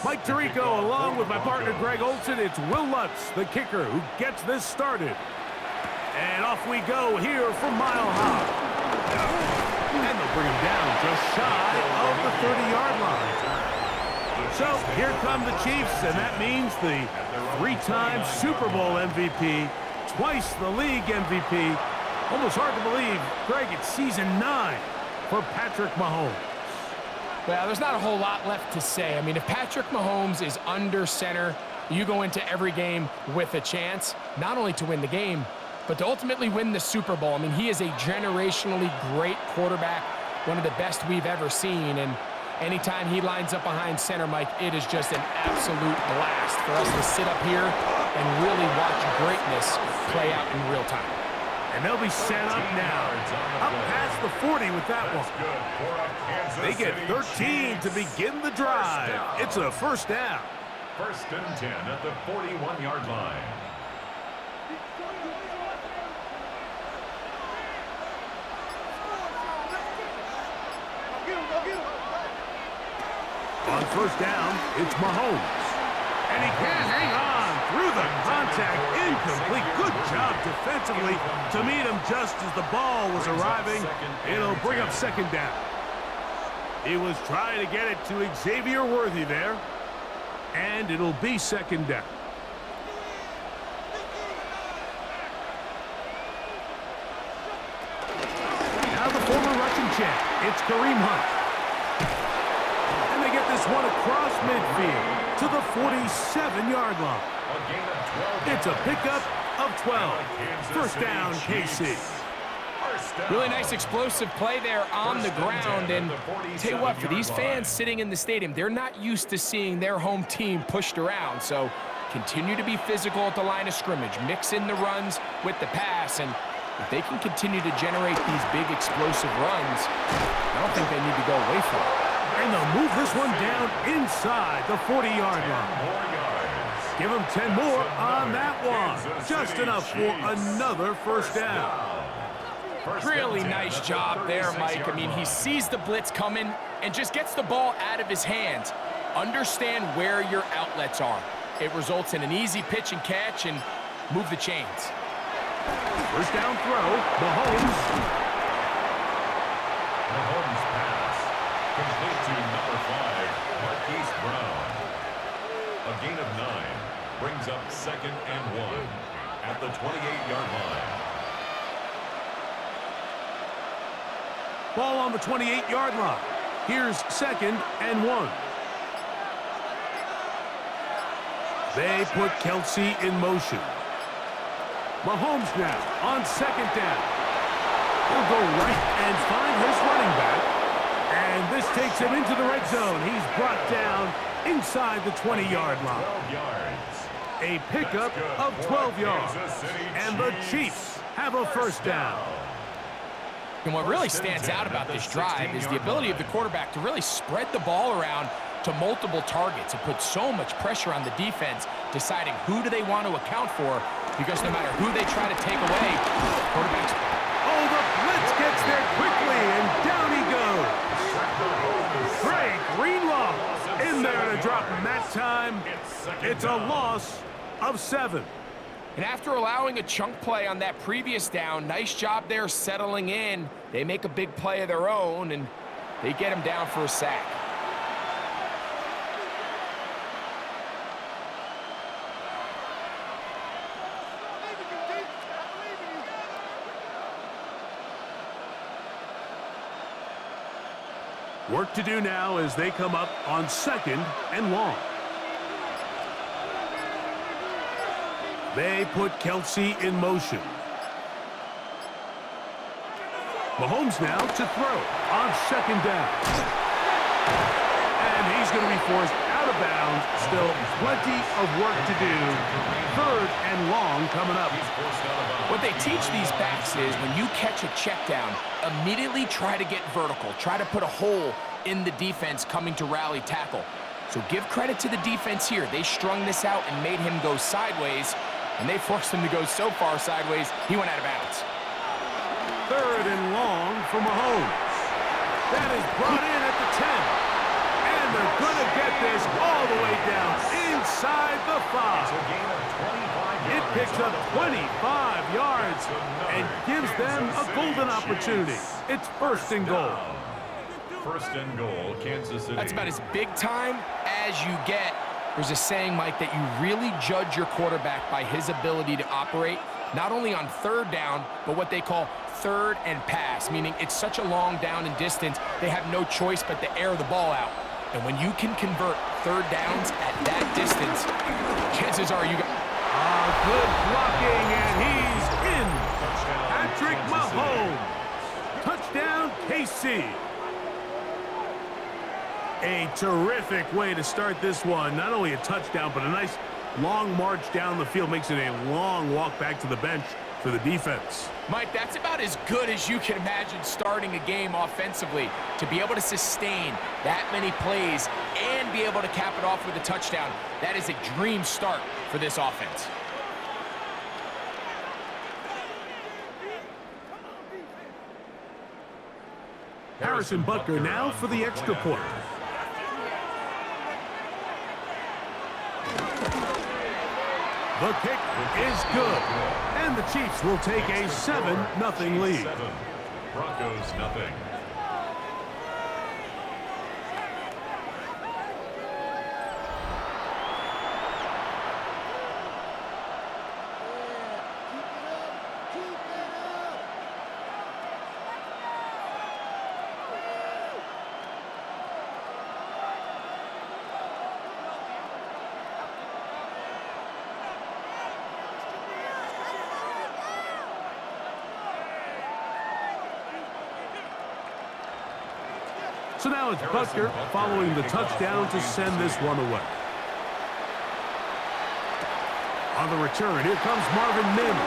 Mike Tirico, along with my partner Greg Olson, it's Will Lutz, the kicker, who gets this started. And off we go here from Mile High. And they'll bring him down just shy of the 30-yard line. So here come the Chiefs, and that means the three-time Super Bowl MVP, twice the league MVP. Almost hard to believe, Greg, it's season 9 for Patrick Mahomes. Well, there's not a whole lot left to say. I mean, if Patrick Mahomes is under center, you go into every game with a chance, not only to win the game, but to ultimately win the Super Bowl. I mean, he is a generationally great quarterback, one of the best we've ever seen. And anytime he lines up behind center, Mike, it is just an absolute blast for us to sit up here and really watch greatness play out in real time. And they'll be set up now, up past the 40 with that one. They get 13 to begin the drive. It's a first down. First and 10 at the 41-yard line. On first down, it's Mahomes. And he can't hang on through the contact. Incomplete. Good job defensively to meet him just as the ball was arriving. It'll bring up second down. He was trying to get it to Xavier Worthy there. And it'll be second down. Now the former Russian champ. It's Kareem Hunt. And they get this one across midfield to the 47-yard line. It's a pickup of 12. First down, KC. Really nice explosive play there on the ground. And tell you what, for these fans sitting in the stadium, they're not used to seeing their home team pushed around. So continue to be physical at the line of scrimmage. Mix in the runs with the pass. And if they can continue to generate these big explosive runs, I don't think they need to go away from it. And they'll move this one down inside the 40-yard line. Give them 10 more on that one. Just enough for another first down. Really nice job there, Mike. I mean, he sees the blitz coming and just gets the ball out of his hands. Understand where your outlets are. It results in an easy pitch and catch and move the chains. First down throw, Mahomes. Mahomes pass. Complete to number 5, Marquise Brown. A gain of 9 brings up second and 1 at the 28-yard line. Ball on the 28-yard line. Here's second and 1. They put Kelsey in motion. Mahomes now on second down. He'll go right and find his running back. And this takes him into the red zone. He's brought down inside the 20-yard line. A pickup of 12 yards. And the Chiefs have a first down. And what really stands out about this drive is the ability of the quarterback to really spread the ball around to multiple targets and put so much pressure on the defense, deciding who do they want to account for, because no matter who they try to take away, quarterbacks... Oh, the blitz gets there quickly, and down he goes. Greg Greenlaw in there to drop him that time. It's a loss of 7. And after allowing a chunk play on that previous down, nice job there settling in. They make a big play of their own, and they get him down for a sack. Work to do now as they come up on second and long. They put Kelsey in motion. Mahomes now to throw on second down. And he's going to be forced out of bounds. Still plenty of work to do. Third and long coming up. What they teach these backs is when you catch a check down, immediately try to get vertical. Try to put a hole in the defense coming to rally tackle. So give credit to the defense here. They strung this out and made him go sideways. And they forced him to go so far sideways, he went out of bounds. Third and long for Mahomes. That is brought in at the 10. And they're going to get this all the way down inside the 5. It picks up 25 yards and gives them a golden opportunity. It's first and goal. First and goal, Kansas City. That's about as big time as you get. There's a saying, Mike, that you really judge your quarterback by his ability to operate, not only on third down, but what they call third and pass, meaning it's such a long down and distance, they have no choice but to air the ball out. And when you can convert third downs at that distance, chances are you got... Good blocking, and he's in. Patrick Mahomes. Touchdown, KC. A terrific way to start this one. Not only a touchdown, but a nice long march down the field. Makes it a long walk back to the bench for the defense. Mike, that's about as good as you can imagine starting a game offensively. To be able to sustain that many plays and be able to cap it off with a touchdown, that is a dream start for this offense. Harrison Butker now for the extra point. The kick is good. And the Chiefs will take a 7-0 lead. Broncos nothing. So now it's Butker following the touchdown to send this one away. On the return, here comes Marvin Mims.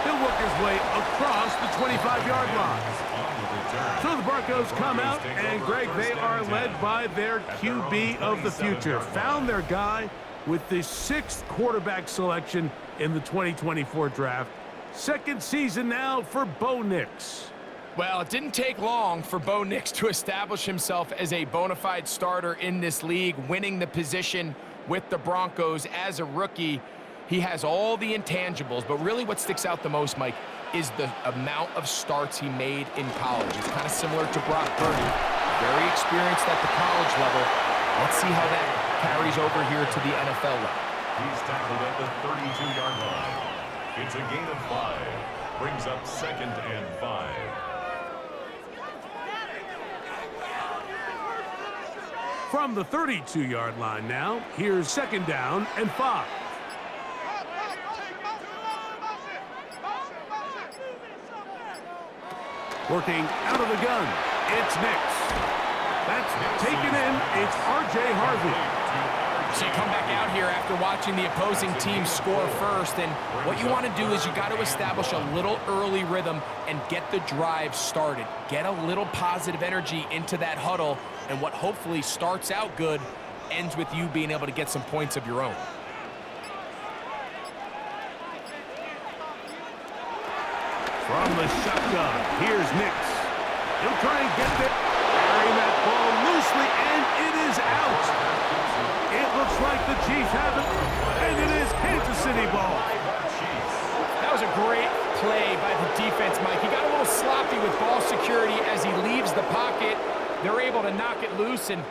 He'll work his way across the 25-yard line. So the Broncos come out, and Greg, they are led by their QB of the future. Found their guy with the 6th quarterback selection in the 2024 draft. Second season now for Bo Nix. Well, it didn't take long for Bo Nix to establish himself as a bona fide starter in this league, winning the position with the Broncos as a rookie. He has all the intangibles, but really what sticks out the most, Mike, is the amount of starts he made in college. It's kind of similar to Brock Purdy, very experienced at the college level. Let's see how that carries over here to the NFL level. He's tackled at the 32-yard line. It's a gain of 5. Brings up 2nd and 5. From the 32-yard line now, here's 2nd down and 5. Working out of the gun, it's Nix. That's taken in, it's R.J. Harvey. So you come back out here after watching the opposing team score first, and what you want to do is you got to establish a little early rhythm and get the drive started. Get a little positive energy into that huddle, and what hopefully starts out good ends with you being able to get some points of your own. From the shotgun, here's Nix. He'll try and get it. Carrying that ball loosely, and it is out. It looks like the Chiefs have it, and it is Kansas City ball. That was a great play by the defense, Mike. He got a little sloppy with ball security as he leaves the pocket. They're able to knock it loose and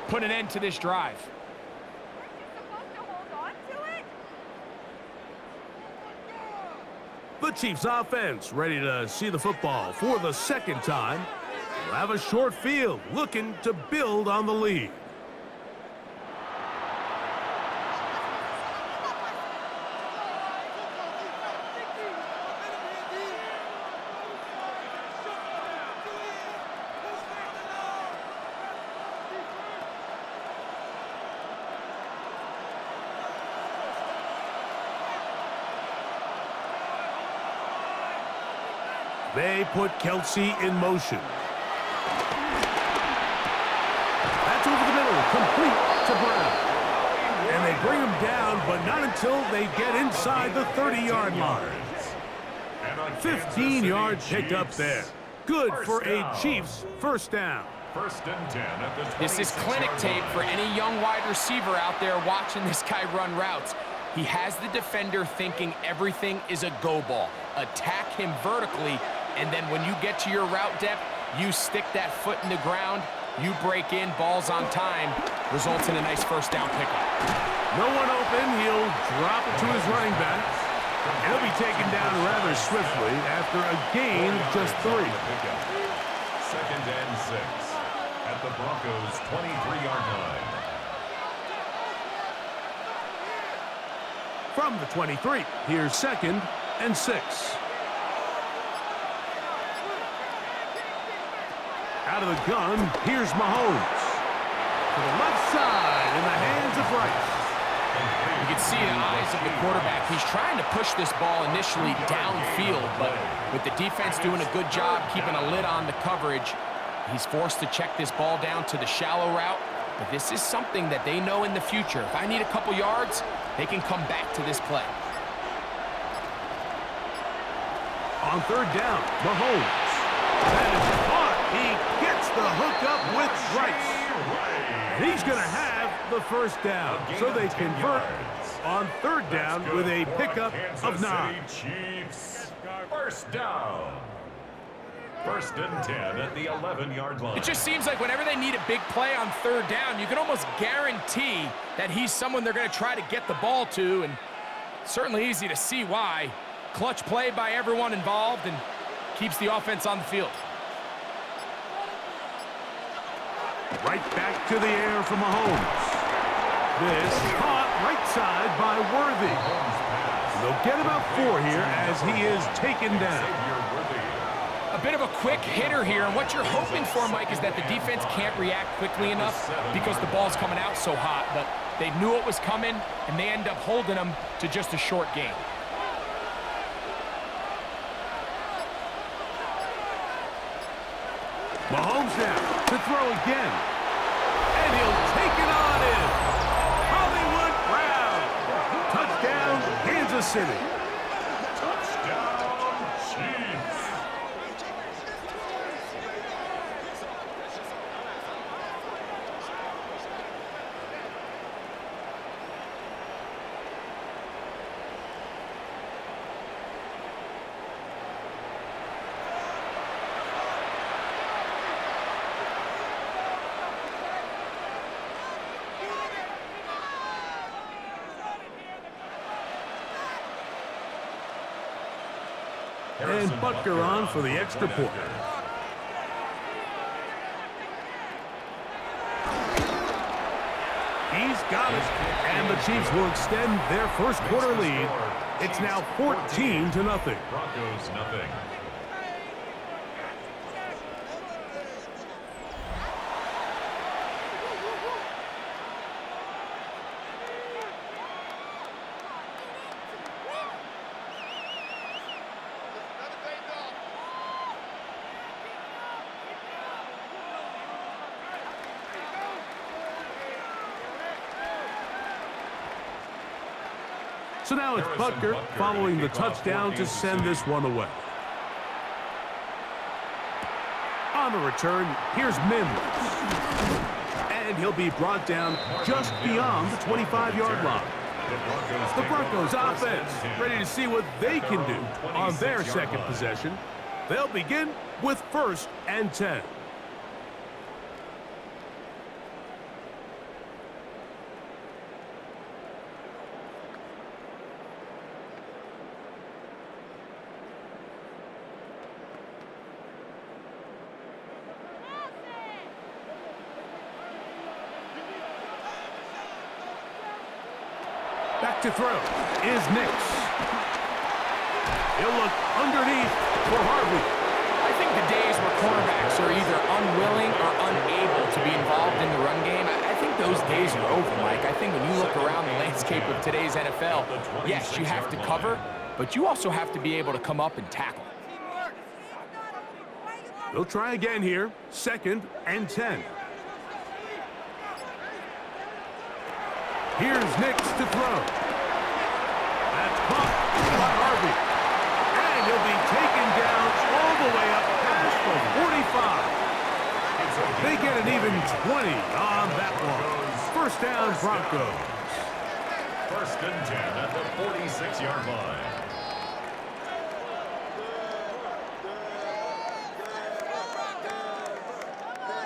put an end to this drive. The Chiefs offense ready to see the football for the 2nd time. We'll have a short field looking to build on the lead. They put Kelsey in motion. That's over the middle, complete to Brown. And they bring him down, but not until they get inside the 30-yard line. 15-yard pickup there. Good for a Chiefs first down. First and 10 at the 26-yard line. This is clinic tape for any young wide receiver out there watching this guy run routes. He has the defender thinking everything is a go ball. Attack him vertically, and then when you get to your route depth, you stick that foot in the ground, you break in, balls on time, results in a nice first down pickup. No one open, he'll drop it to his running back. He'll be taken down rather swiftly after a gain of just 3. Second and 6 at the Broncos' 23-yard line. From the 23, here's second and 6. Out of the gun, here's Mahomes. To the left side in the hands of Rice. You can see the eyes of the quarterback. He's trying to push this ball initially downfield, but with the defense doing a good job keeping a lid on the coverage, he's forced to check this ball down to the shallow route. But this is something that they know in the future. If I need a couple yards, they can come back to this play. On third down, Mahomes. That is caught. He gets the hookup with Rice. And he's going to have the first down. So they convert on third down with a pickup of 9. Chiefs. First down. First and 10 at the 11-yard line. It just seems like whenever they need a big play on third down, you can almost guarantee that he's someone they're going to try to get the ball to, and certainly easy to see why. Clutch play by everyone involved and keeps the offense on the field. Right back to the air for Mahomes. This caught right side by Worthy. They'll get about 4 here as he is taken down. A bit of a quick hitter here, and what you're hoping for, Mike, is that the defense can't react quickly enough because the ball's coming out so hot, but they knew it was coming, and they end up holding them to just a short gain. Mahomes now to throw again. And he'll take it on in. Hollywood Brown. Touchdown, Kansas City. Touchdown, Chiefs. And Butker on for the extra point. He's got it. And the Chiefs will extend their first quarter lead. It's now 14-0. Broncos nothing. So now it's Butker following the touchdown to send this one away. On the return, here's Mims. And he'll be brought down just beyond the 25-yard line. The Broncos offense ready to see what they can do on their second possession. They'll begin with first and 10. Back to throw is Nix. He'll look underneath for Harvey. I think the days where cornerbacks are either unwilling or unable to be involved in the run game, I think those days are over, Mike. I think when you look around the landscape of today's NFL, yes, you have to cover, but you also have to be able to come up and tackle. They'll try again here. Second and 10. Here's Nix to throw. That's caught by Harvey. And he'll be taken down all the way up past the 45. They get 20 on that one. First down, Broncos. First and 10 at the 46-yard line.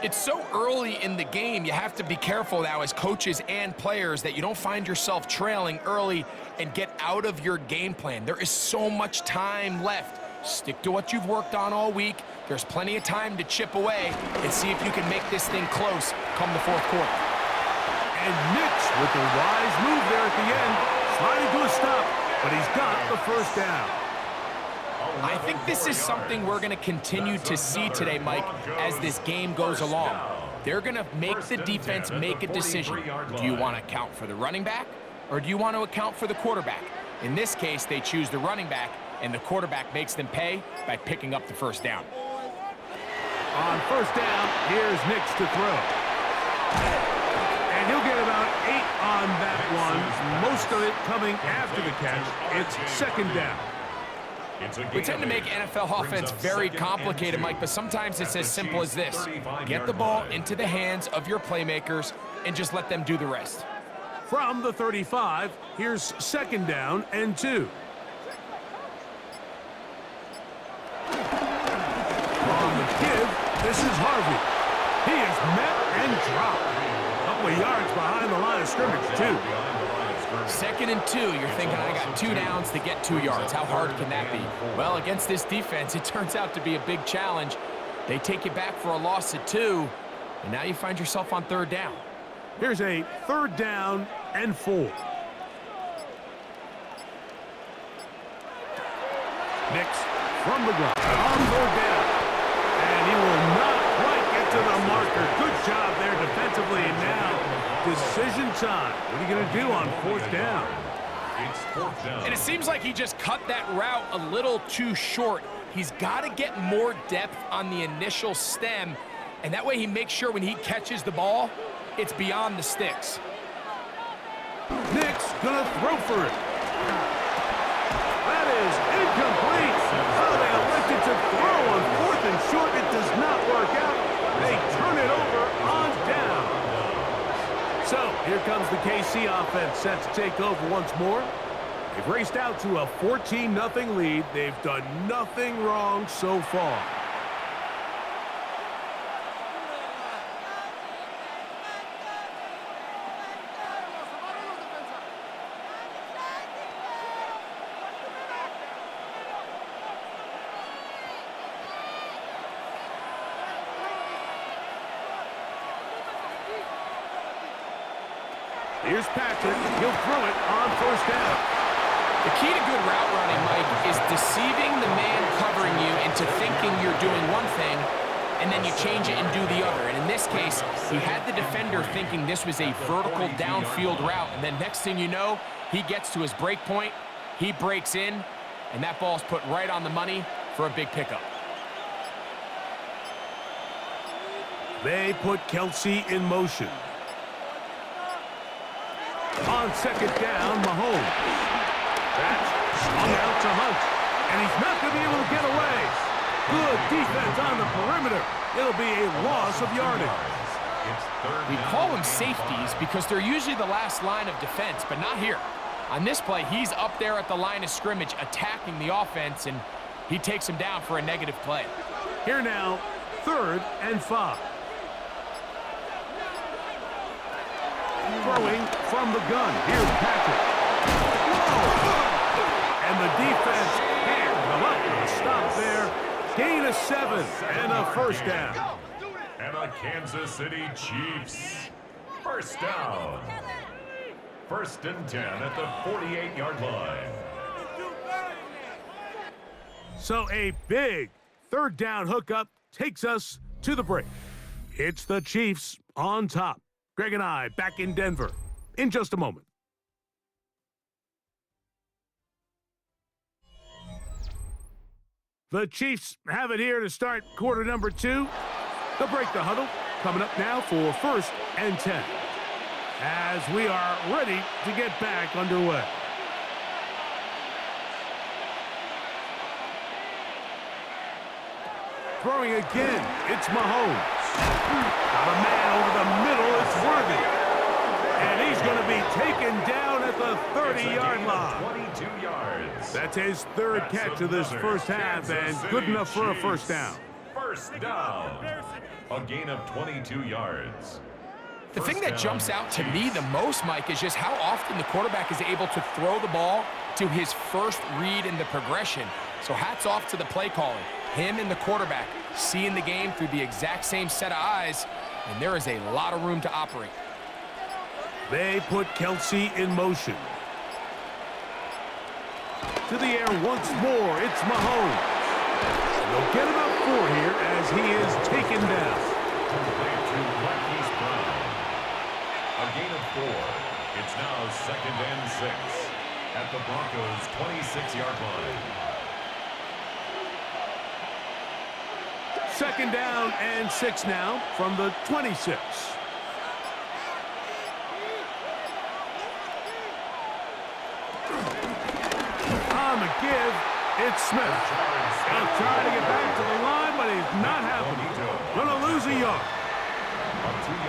It's so early in the game, you have to be careful now as coaches and players that you don't find yourself trailing early and get out of your game plan. There is so much time left. Stick to what you've worked on all week. There's plenty of time to chip away and see if you can make this thing close come the fourth quarter. And Mitch with the wise move there at the end, sliding to a stop, but he's got the first down. I think this is something we're going to continue to see today, Mike, as this game goes along. They're going to make the defense make a decision. Do you want to account for the running back, or do you want to account for the quarterback? In this case, they choose the running back, and the quarterback makes them pay by picking up the first down. On first down, here's Nix to throw. And he'll get about 8 on that one, most of it coming after the catch. It's second down. We tend to make NFL offense very complicated, Mike, but sometimes it's as simple as this. Get the ball into the hands of your playmakers and just let them do the rest. From the 35, here's second down and 2. On the give, this is Harvey. He is met and dropped. A couple of yards behind the line of scrimmage, too. Second and 2, you're thinking, I got 2 downs to get 2 yards. How hard can that be? Well, against this defense, it turns out to be a big challenge. They take you back for a loss of 2, and now you find yourself on third down. Here's a third down and 4. Nix from the ground on third down. And he will not quite get to the marker. Good job there defensively. And now decision time. What are you going to do on fourth down? It's fourth down. And it seems like he just cut that route a little too short. He's got to get more depth on the initial stem, and that way he makes sure when he catches the ball, it's beyond the sticks. Nix gonna throw for it. That is incomplete. Oh, they elected to throw on fourth and short. It does not work out. They turn it over on down. So here comes the KC offense set to take over once more. They've raced out to a 14-0 lead. They've done nothing wrong so far. Here's Patrick. He'll throw it on first down. The key to good route running, Mike, is deceiving the man covering you into thinking you're doing one thing, and then you change it and do the other. And in this case, he had the defender thinking this was a vertical downfield route, and then next thing you know, he gets to his break point, he breaks in, and that ball's put right on the money for a big pickup. They put Kelsey in motion. On second down, Mahomes. That's swung out to Hunt. And he's not going to be able to get away. Good defense on the perimeter. It'll be a loss of yardage. We call them safeties because they're usually the last line of defense, but not here. On this play, he's up there at the line of scrimmage attacking the offense, and he takes him down for a negative play. Here now, 3rd and 5. Throwing from the gun. Here's Patrick. Whoa! And the defense can't come up with a stop there. Gain of 7 and a first down. And the Kansas City Chiefs. First down. First and 10 at the 48-yard line. So a big third down hookup takes us to the break. It's the Chiefs on top. Greg and I back in Denver in just a moment. The Chiefs have it here to start quarter number 2. They'll break the huddle. Coming up now for 1st and 10. As we are ready to get back underway. Throwing again, it's Mahomes. Got a man over the middle. It's Worthy. And he's going to be taken down at the 30-yard line. 22 yards. That's his third catch of this first half, and good enough for a first down. First down. A gain of 22 yards. The thing that jumps out to me the most, Mike, is just how often the quarterback is able to throw the ball to his first read in the progression. So hats off to the play calling. Him and the quarterback seeing the game through the exact same set of eyes, and there is a lot of room to operate. They put Kelsey in motion. To the air once more, it's Mahomes. They'll get about 4 here as he is taken down. A gain of 4. It's now 2nd and 6 at the Broncos' 26-yard line. 2nd down and 6 now from the 26. On the give, it's Smith. He'll try to get back to the line, but he's not happening. Gonna lose a yard.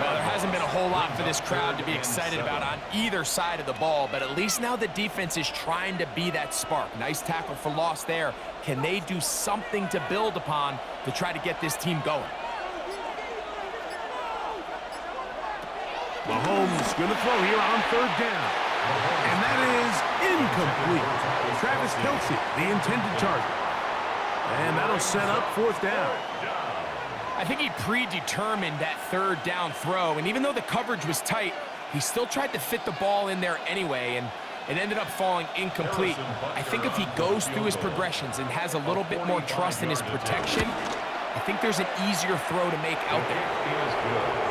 Well, there hasn't been a whole lot for this crowd to be excited about on either side of the ball, but at least now the defense is trying to be that spark. Nice tackle for loss there. Can they do something to build upon to try to get this team going? Mahomes gonna throw here on 3rd down. And that is incomplete. Travis Kelsey, the intended target. And that'll set up 4th down. I think he predetermined that 3rd down throw, and even though the coverage was tight, he still tried to fit the ball in there anyway, and it ended up falling incomplete. I think if he goes through his progressions and has a little bit more trust in his protection, I think there's an easier throw to make out there.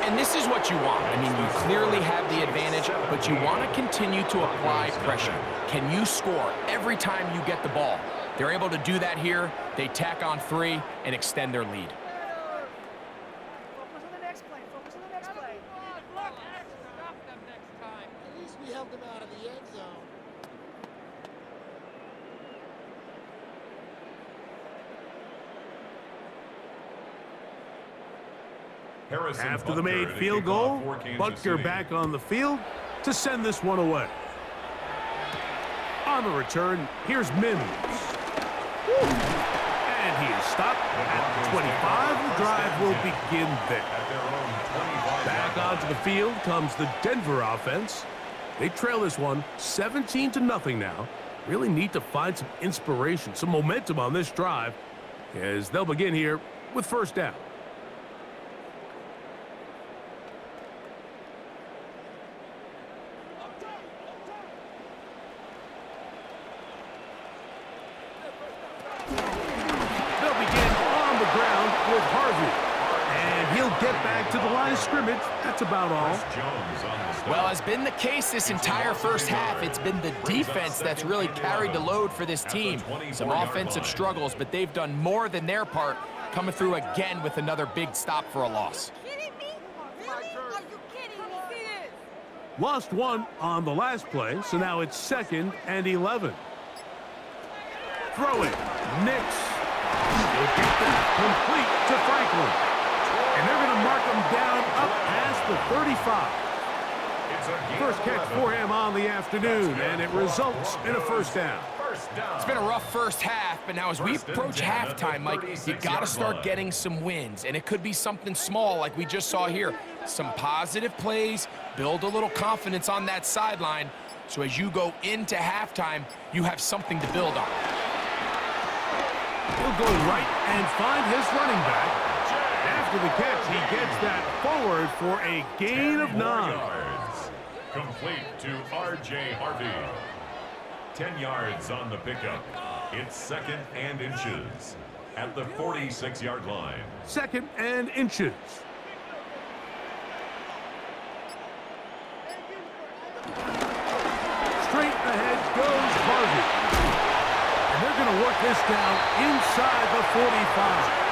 And this is what you want. I mean, you clearly have the advantage, but you want to continue to apply pressure. Can you score every time you get the ball? They're able to do that here. They tack on 3 and extend their lead. Focus on the next play. Focus on the next play. Stop them next time. At least we helped them out of the end zone. After the made field goal, Butker back on the field to send this one away. On the return, here's Mims. And he is stopped at the 25. The drive will begin there. Back onto the field comes the Denver offense. They trail this one 17-0 now. Really need to find some inspiration, some momentum on this drive as they'll begin here with 1st down. To the line of scrimmage, that's about all. Well, as been the case this entire first half, it's been the defense that's really carried the load for this team. Some offensive struggles, but they've done more than their part, coming through again with another big stop for a loss. Lost 1 on the last play, so now it's 2nd and 11. Throw it, Nix. He'll get that complete to Franklin. And they're going to mark him down up past the 35. First catch for him on the afternoon, and it results in a 1st down. It's been a rough first half, but now as we approach halftime, Mike, you got to start getting some wins. And it could be something small like we just saw here. Some positive plays, build a little confidence on that sideline. So as you go into halftime, you have something to build on. He'll go right and find his running back. After the catch, he gets that forward for a gain of 9. Yards. Complete to R.J. Harvey. 10 yards on the pickup. It's 2nd and inches at the 46-yard line. 2nd and inches. Straight ahead goes Harvey. And they're going to work this down inside the 45.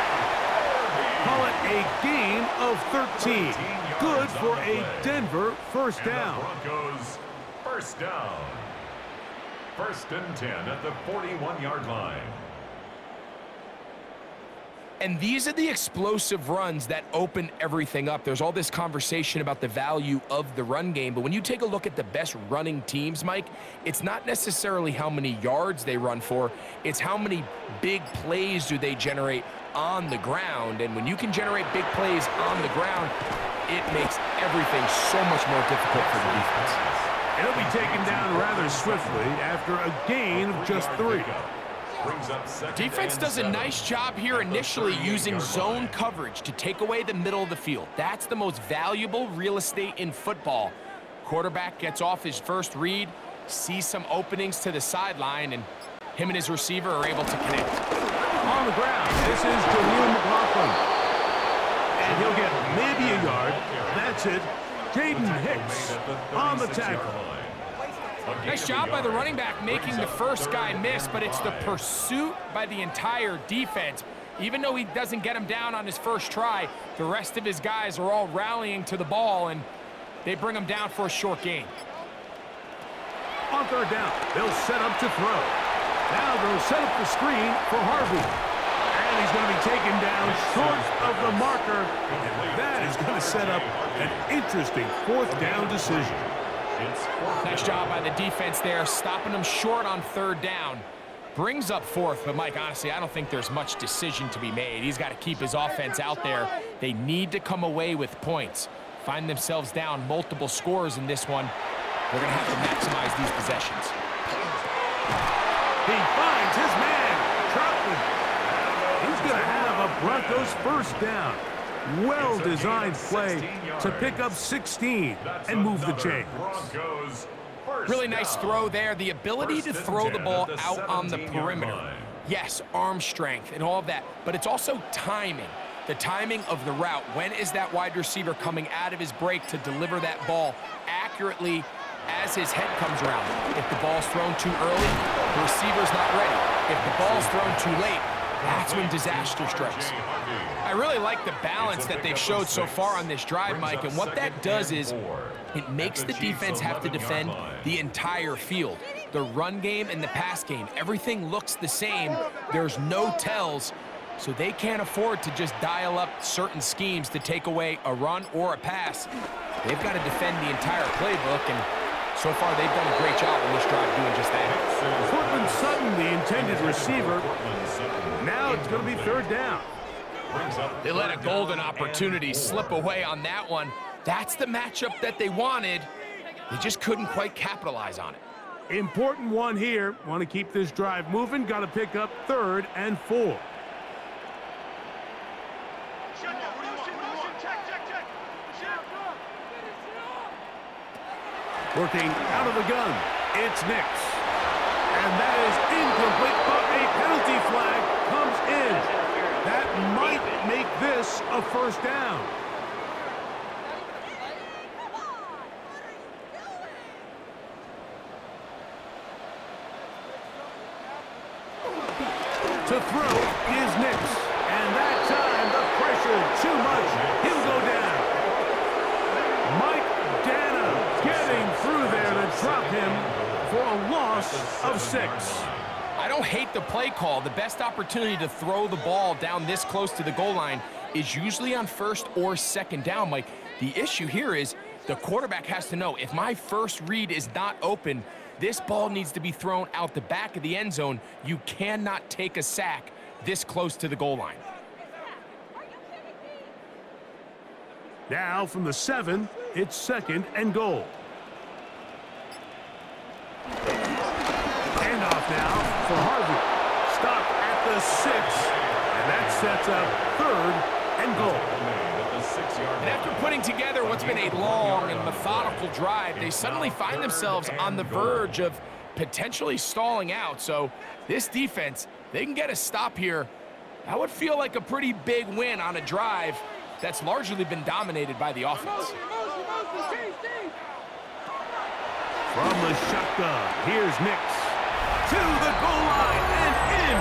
Call it a gain of 13. Good for a Denver 1st down. Broncos 1st down. 1st and 10 at the 41-yard line. And these are the explosive runs that open everything up. There's all this conversation about the value of the run game, but when you take a look at the best running teams, Mike, it's not necessarily how many yards they run for, it's how many big plays do they generate on the ground. And when you can generate big plays on the ground, it makes everything so much more difficult for the defense. And he'll be taken down rather swiftly after a gain of just 3. Defense does a nice job here initially using zone coverage to take away the middle of the field. That's the most valuable real estate in football. Quarterback gets off his first read, sees some openings to the sideline, and him and his receiver are able to connect. On the ground, this is Jahleel McLaughlin. And he'll get maybe a yard. That's it. Jaden Hicks on the tackle. Nice job by the running back making the first guy miss, but it's the pursuit by the entire defense. Even though he doesn't get him down on his first try, the rest of his guys are all rallying to the ball, and they bring him down for a short gain. On third down, they'll set up to throw. Now they'll set up the screen for Harvey. And he's going to be taken down short of the marker. And that is going to set up an interesting fourth down decision. Nice job by the defense there, stopping them short on third down. Brings up fourth, but Mike, honestly, I don't think there's much decision to be made. He's got to keep his offense out there. They need to come away with points. Find themselves down multiple scores in this one. They're going to have to maximize these possessions. He finds his man, Troutman. He's going to have a Broncos first down. Well-designed play to pick up 16 and move the chains. Really nice throw there. The ability to throw the ball out on the perimeter. Yes, arm strength and all of that, but it's also timing. The timing of the route. When is that wide receiver coming out of his break to deliver that ball accurately as his head comes around? If the ball's thrown too early, the receiver's not ready. If the ball's thrown too late, that's when disaster strikes. I really like the balance that they've showed so far on this drive, Mike, and what that does is it makes the defense have to defend the entire field. The run game and the pass game, everything looks the same. There's no tells, so they can't afford to just dial up certain schemes to take away a run or a pass. They've got to defend the entire playbook, and so far they've done a great job on this drive doing just that. Cortland Sutton, the intended receiver. Now it's going to be third down. They let a golden opportunity slip away on that one. That's the matchup that they wanted. They just couldn't quite capitalize on it. Important one here. Want to keep this drive moving. Got to pick up 3rd and 4. Working out of the gun. It's Nix. And that is incomplete, but a penalty flag comes in. That might make this a first down. To throw is Nix. And that time, the pressure too much. He'll go down. Mike Dana getting through there to drop him for a loss of 6. I don't hate the play call. The best opportunity to throw the ball down this close to the goal line is usually on 1st or 2nd down, Mike. The issue here is the quarterback has to know, if my first read is not open, this ball needs to be thrown out the back of the end zone. You cannot take a sack this close to the goal line. Now from the 7, it's 2nd and goal. Handoff now for Harvey. Stop at the 6, and that sets up 3rd and goal. And after putting together what's been a long and methodical drive, they suddenly find themselves on the verge of potentially stalling out. So this defense, they can get a stop here. That would feel like a pretty big win on a drive that's largely been dominated by the offense. From the shotgun, here's Nix. To the goal line and in.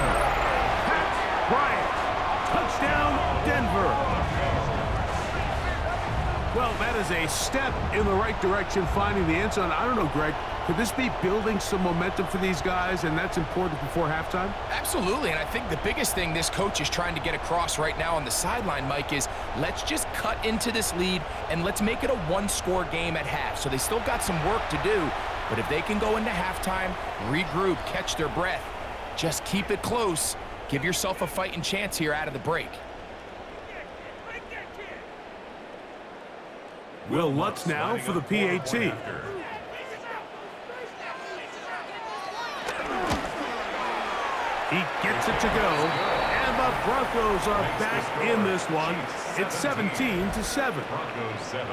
Pat Bryant. Touchdown, Denver. Well, that is a step in the right direction, finding the end zone. I don't know, Greg, Could this be building some momentum for these guys, and that's important before halftime? Absolutely, and I think the biggest thing this coach is trying to get across right now on the sideline, Mike, is let's just cut into this lead and let's make it a one-score game at half. So they still got some work to do, but if they can go into halftime, regroup, catch their breath, just keep it close, give yourself a fighting chance here out of the break. Will Lutz now for the PAT. He gets it to go, and the Broncos are back in this one. It's 17-7. Broncos 7.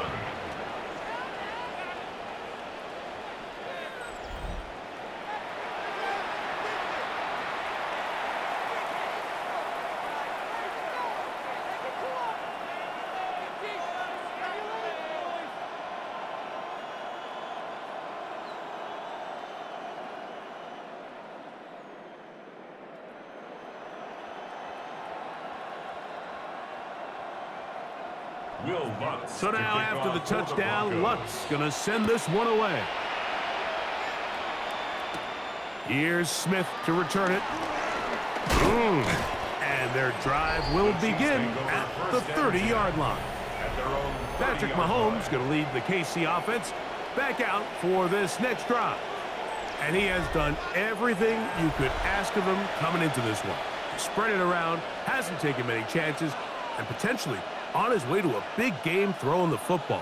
Will Lutz. So now after the touchdown, Lutz gonna send this one away. Here's Smith to return it. And their drive will begin at the 30-yard line. Patrick Mahomes gonna lead the KC offense back out for this next drive. And he has done everything you could ask of him coming into this one. Spread it around, hasn't taken many chances, and potentially on his way to a big game throwing the football.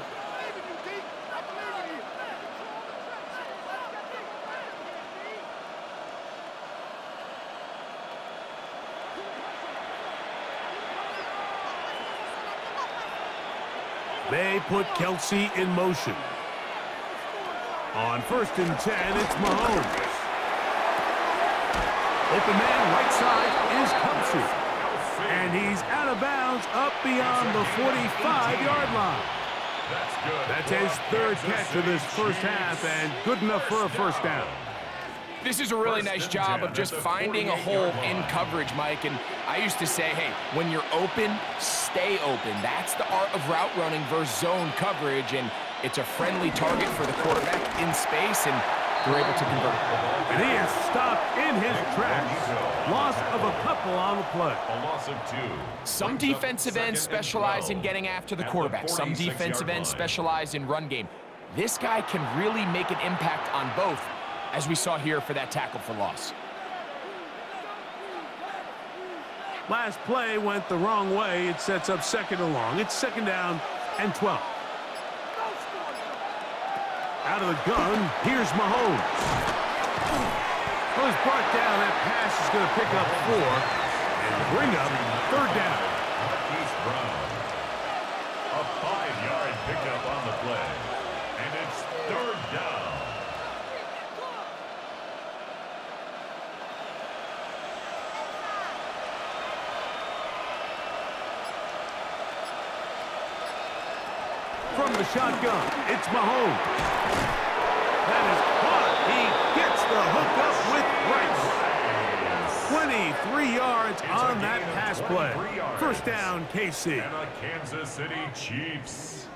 They put Kelsey in motion. On 1st and 10, it's Mahomes. Open man, right side, is Kelsey. And he's out of bounds up beyond the 45-yard line. That's his 3rd catch of this first half, and good enough for a first down. This is a really nice job of just finding a hole in coverage, Mike. And I used to say, hey, when you're open, stay open. That's the art of route running versus zone coverage, and it's a friendly target for the quarterback in space, and they're able to convert. And he is stopped in his tracks. Loss of a couple on the play. A loss of 2. Some defensive ends specialize in getting after the quarterback. Some defensive ends specialize in run game. This guy can really make an impact on both, as we saw here for that tackle for loss. Last play went the wrong way. It sets up 2nd and long. It's 2nd down and 12. Out of the gun, here's Mahomes. Well, he's brought down. That pass is going to pick up 4 and bring up 3rd down. A 5-yard pickup on the play, and it's 3rd down. From the shotgun, it's Mahomes. That is caught. He gets the hook up with Rice. 23 yards on that pass play. 1st down, KC. And the Kansas City Chiefs.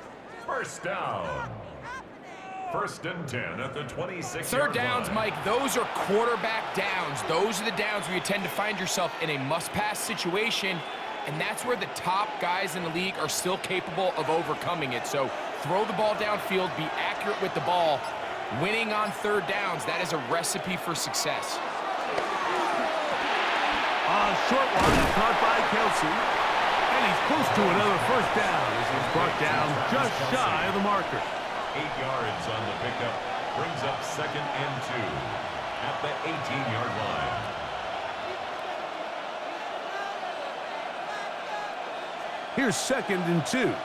1st down. 1st and 10 at the 26-yard 3rd downs, line. Mike, those are quarterback downs. Those are the downs where you tend to find yourself in a must-pass situation, and that's where the top guys in the league are still capable of overcoming it. So throw the ball downfield, be accurate with the ball. Winning on 3rd downs, that is a recipe for success. A short one caught by Kelsey. And he's close to another 1st down as he's brought down just shy of the marker. 8 yards on the pickup. Brings up 2nd and 2 at the 18-yard line. Here's 2nd and 2.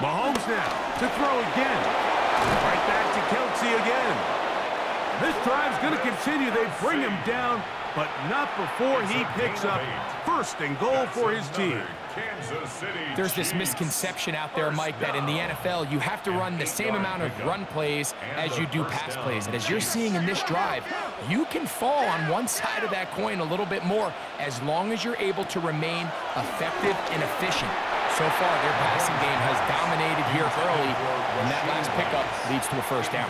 Mahomes now to throw again. Right back to Kelsey again. This drive's going to continue. They bring him down, but not before he picks up 1st and goal for his team. There's this misconception out there, Mike, that in the NFL you have to run the same amount of run plays as you do pass plays. And as you're seeing in this drive, you can fall on one side of that coin a little bit more as long as you're able to remain effective and efficient. So far, their passing game has dominated here early, and that last pickup leads to a first down.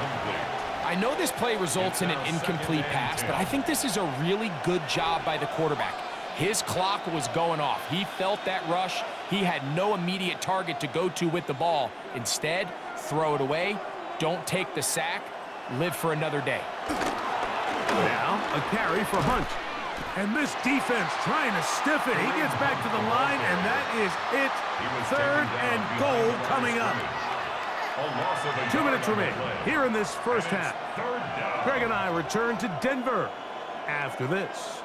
I know this play results in an incomplete pass, but I think this is a really good job by the quarterback. His clock was going off. He felt that rush. He had no immediate target to go to with the ball. Instead, throw it away. Don't take the sack. Live for another day. Now, a carry for Hunt. And this defense trying to stiff it. He gets back to the line, and that is it. 3rd and goal coming up. 2 minutes remain here in this first half. Greg and I return to Denver after this.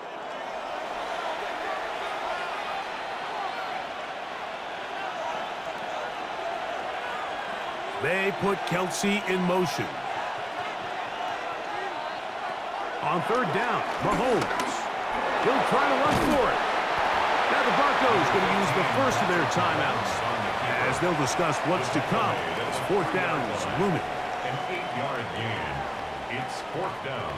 They put Kelsey in motion. On 3rd down, Mahomes. He'll try to run for it. Now the Broncos going to use the first of their timeouts as they'll discuss what's to come. As 4th down is looming. An 8-yard gain. It's 4th down.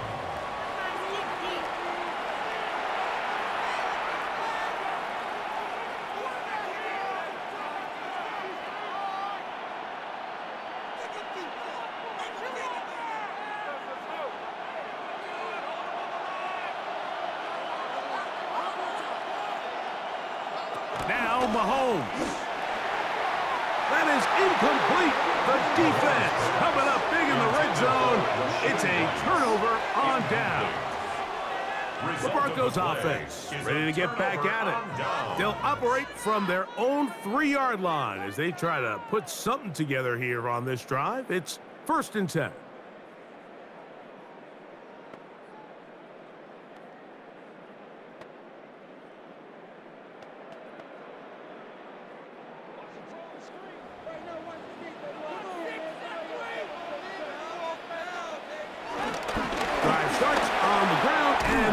Now Mahomes. That is incomplete. The defense coming up big in the red zone. It's a turnover on down. The Broncos offense ready to get back at it. They'll operate from their own 3-yard line as they try to put something together here on this drive. It's 1st and 10.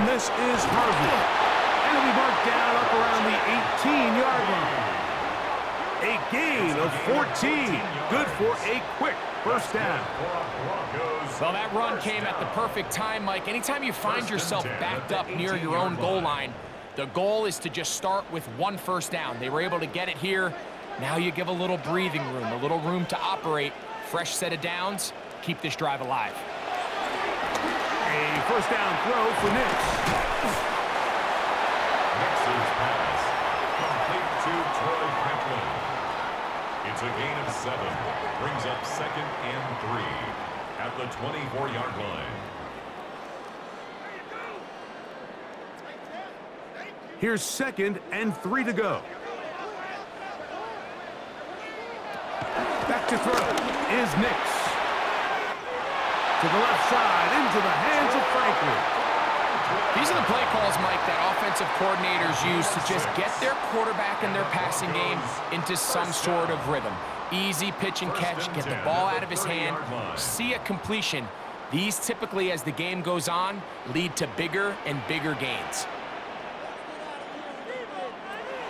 This is Harvey. And it'll be marked down up around the 18-yard line. A gain of 14. Good for a quick first down. Well, that run came at the perfect time, Mike. Anytime you find yourself backed up near your own goal line, the goal is to just start with 1 first down. They were able to get it here. Now you give a little breathing room, a little room to operate. Fresh set of downs. Keep this drive alive. A first down throw for Nix. Nix's pass. Complete to Troy Franklin. It's a gain of 7. Brings up 2nd and 3 at the 24-yard line. Here's 2nd and 3 to go. Back to throw is Nix. To the left side, into the hands of Franklin. These are the play calls, Mike, that offensive coordinators use to just get their quarterback and their passing game into some sort of rhythm. Easy pitch and catch, get the ball out of his hand, see a completion. These typically, as the game goes on, lead to bigger and bigger gains.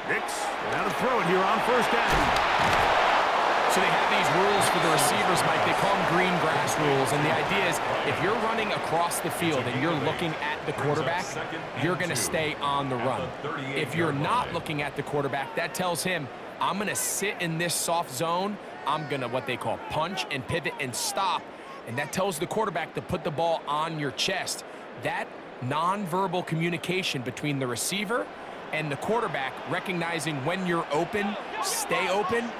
Nix, now to throw it here on 1st down. So they have these rules for the receivers, Mike. They call them green grass rules. And the idea is if you're running across the field and you're looking at the quarterback, you're going to stay on the run. If you're not looking at the quarterback, that tells him, I'm going to sit in this soft zone. I'm going to what they call punch and pivot and stop. And that tells the quarterback to put the ball on your chest. That nonverbal communication between the receiver and the quarterback, recognizing when you're open, stay open,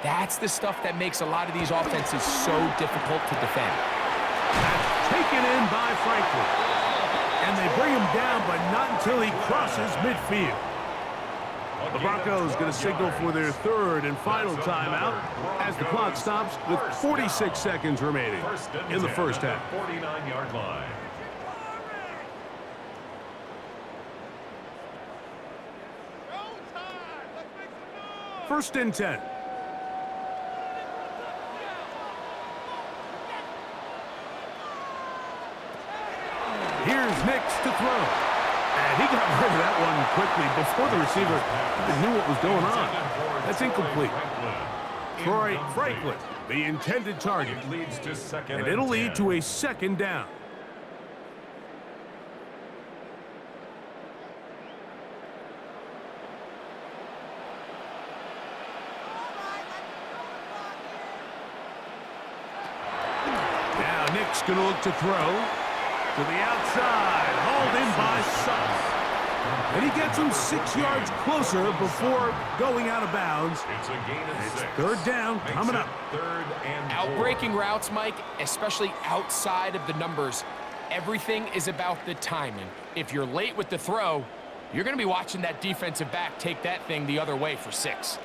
that's the stuff that makes a lot of these offenses so difficult to defend. That's taken in by Franklin. And they bring him down, but not until he crosses midfield. The Broncos going to signal for their 3rd and final timeout as the clock stops with 46 seconds remaining in the first half. 49-yard line. First and 10. Here's Nix to throw. And he got rid of that one quickly before the receiver even knew what was going on. That's incomplete. Troy Franklin, the intended target. And it'll lead to a 2nd down. Nick's going to look to throw. To the outside, hauled in by Sutton. And he gets him 6 yards closer before going out of bounds. It's a gain of 6. Third down coming up. Third and 4. Outbreaking routes, Mike, especially outside of the numbers, everything is about the timing. If you're late with the throw, you're going to be watching that defensive back take that thing the other way for 6.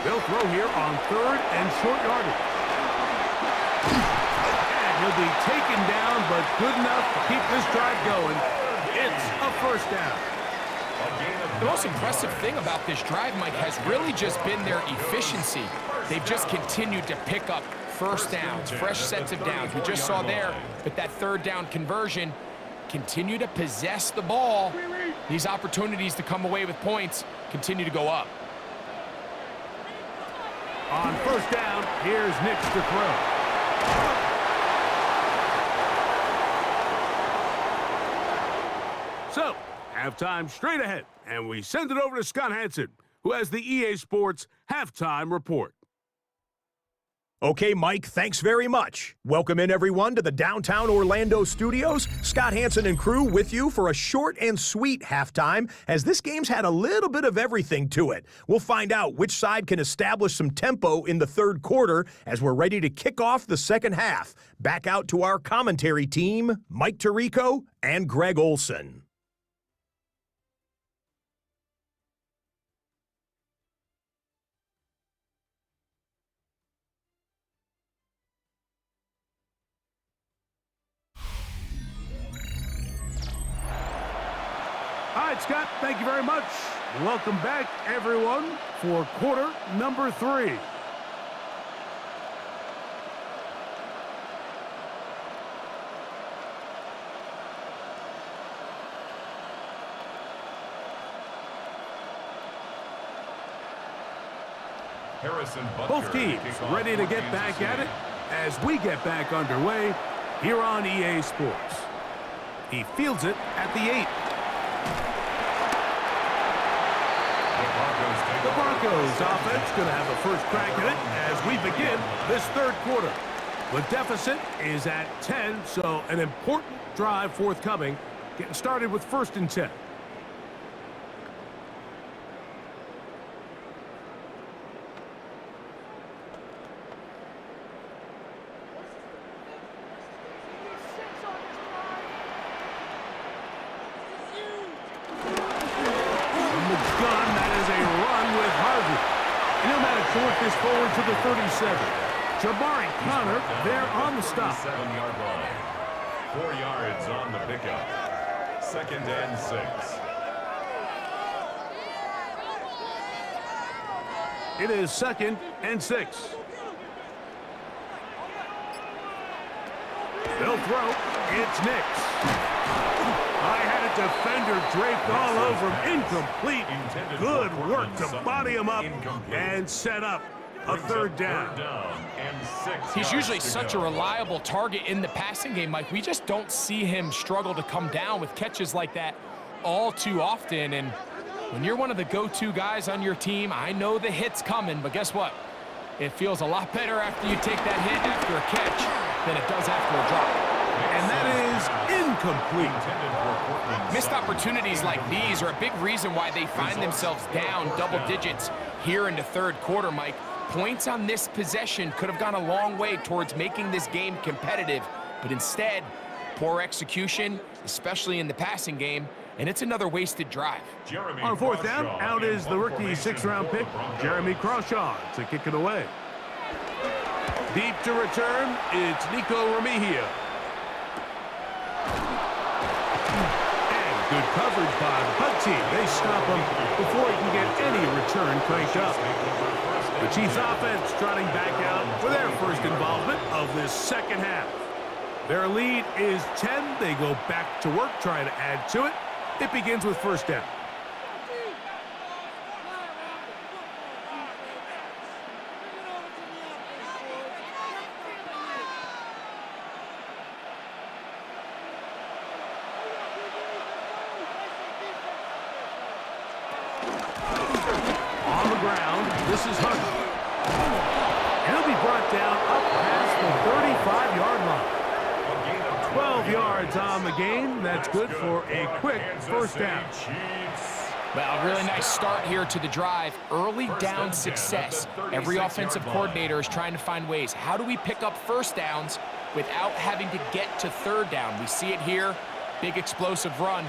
They'll throw here on third and short yardage. And he'll be taken down, but good enough to keep this drive going. It's a first down. The most impressive thing about this drive, Mike, has really just been their efficiency. They've just continued to pick up first downs, fresh sets of downs. We just saw there with that third down conversion, continue to possess the ball. These opportunities to come away with points continue to go up. On first down, here's Nick to throw. So, halftime straight ahead, and we send it over to Scott Hansen, who has the EA Sports Halftime Report. Okay, Mike, thanks very much. Welcome in, everyone, to the downtown Orlando studios. Scott Hansen and crew with you for a short and sweet halftime, as this game's had a little bit of everything to it. We'll find out which side can establish some tempo in the third quarter as we're ready to kick off the second half. Back out to our commentary team, Mike Tirico and Greg Olson. All right, Scott, thank you very much. Welcome back, everyone, for quarter number 3. Both teams ready to get back at it as we get back underway here on EA Sports. He fields it at the 8. The Broncos offense going to have a first crack at it as we begin this third quarter. The deficit is at 10, so an important drive forthcoming. Getting started with first and 10. This forward to the 37. Jabari Connor there on the stop. 7-yard line. 4 yards on the pickup. Second and 6. It is second and 6. They'll throw. It's Nix. I had a defender draped all over him. Incomplete. Good work to body him up and set up a third down. He's usually such a reliable target in the passing game, Mike. We just don't see him struggle to come down with catches like that all too often. And when you're one of the go-to guys on your team, I know the hit's coming, but guess what? It feels a lot better after you take that hit after a catch than it does after a drop. And that is incomplete. Missed opportunities like these are a big reason why they find themselves down double digits here in the third quarter, Mike. Points on this possession could have gone a long way towards making this game competitive, but instead, poor execution, especially in the passing game, and it's another wasted drive. On fourth down, out is the rookie 6th-round pick, Jeremy Crawshaw, to kick it away. Deep to return, it's Nico Remigio. Good coverage by the punt team. They stop him before he can get any return cranked up. The Chiefs offense trotting back out for their first involvement of this second half. Their lead is 10. They go back to work, trying to add to it. It begins with first down. This is Hunt. And he'll be brought down up past the yards on the game. That's good for a quick first down. Well, really nice start here to the drive. Early down success. Every offensive coordinator is trying to find ways. How do we pick up first downs without having to get to third down? We see it here. Big explosive run.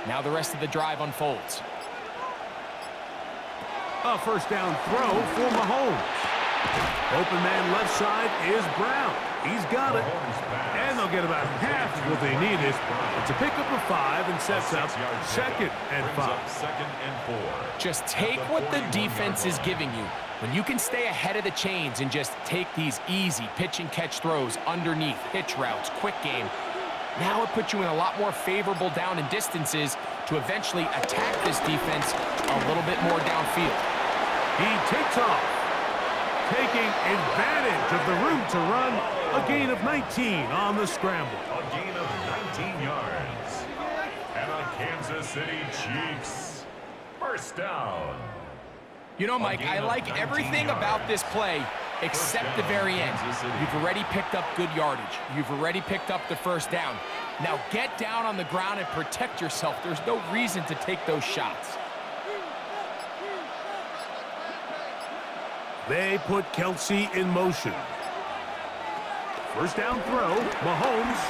Now the rest of the drive unfolds. A first down throw for Mahomes. Open man left side is Brown. He's got it. And they'll get about half what they needed. It's a pickup of 5 and sets up 2nd and 5. Just take what the defense is giving you. When you can stay ahead of the chains and just take these easy pitch and catch throws underneath, hitch routes, quick game, now it puts you in a lot more favorable down and distances to eventually attack this defense a little bit more downfield. He takes off, taking advantage of the room to run. A gain of 19 on the scramble. A gain of 19 yards. And a Kansas City Chiefs first down. You know, Mike, I like everything about this play except the very end. You've already picked up good yardage. You've already picked up the first down. Now get down on the ground and protect yourself. There's no reason to take those shots. They put Kelsey in motion. First down throw, Mahomes.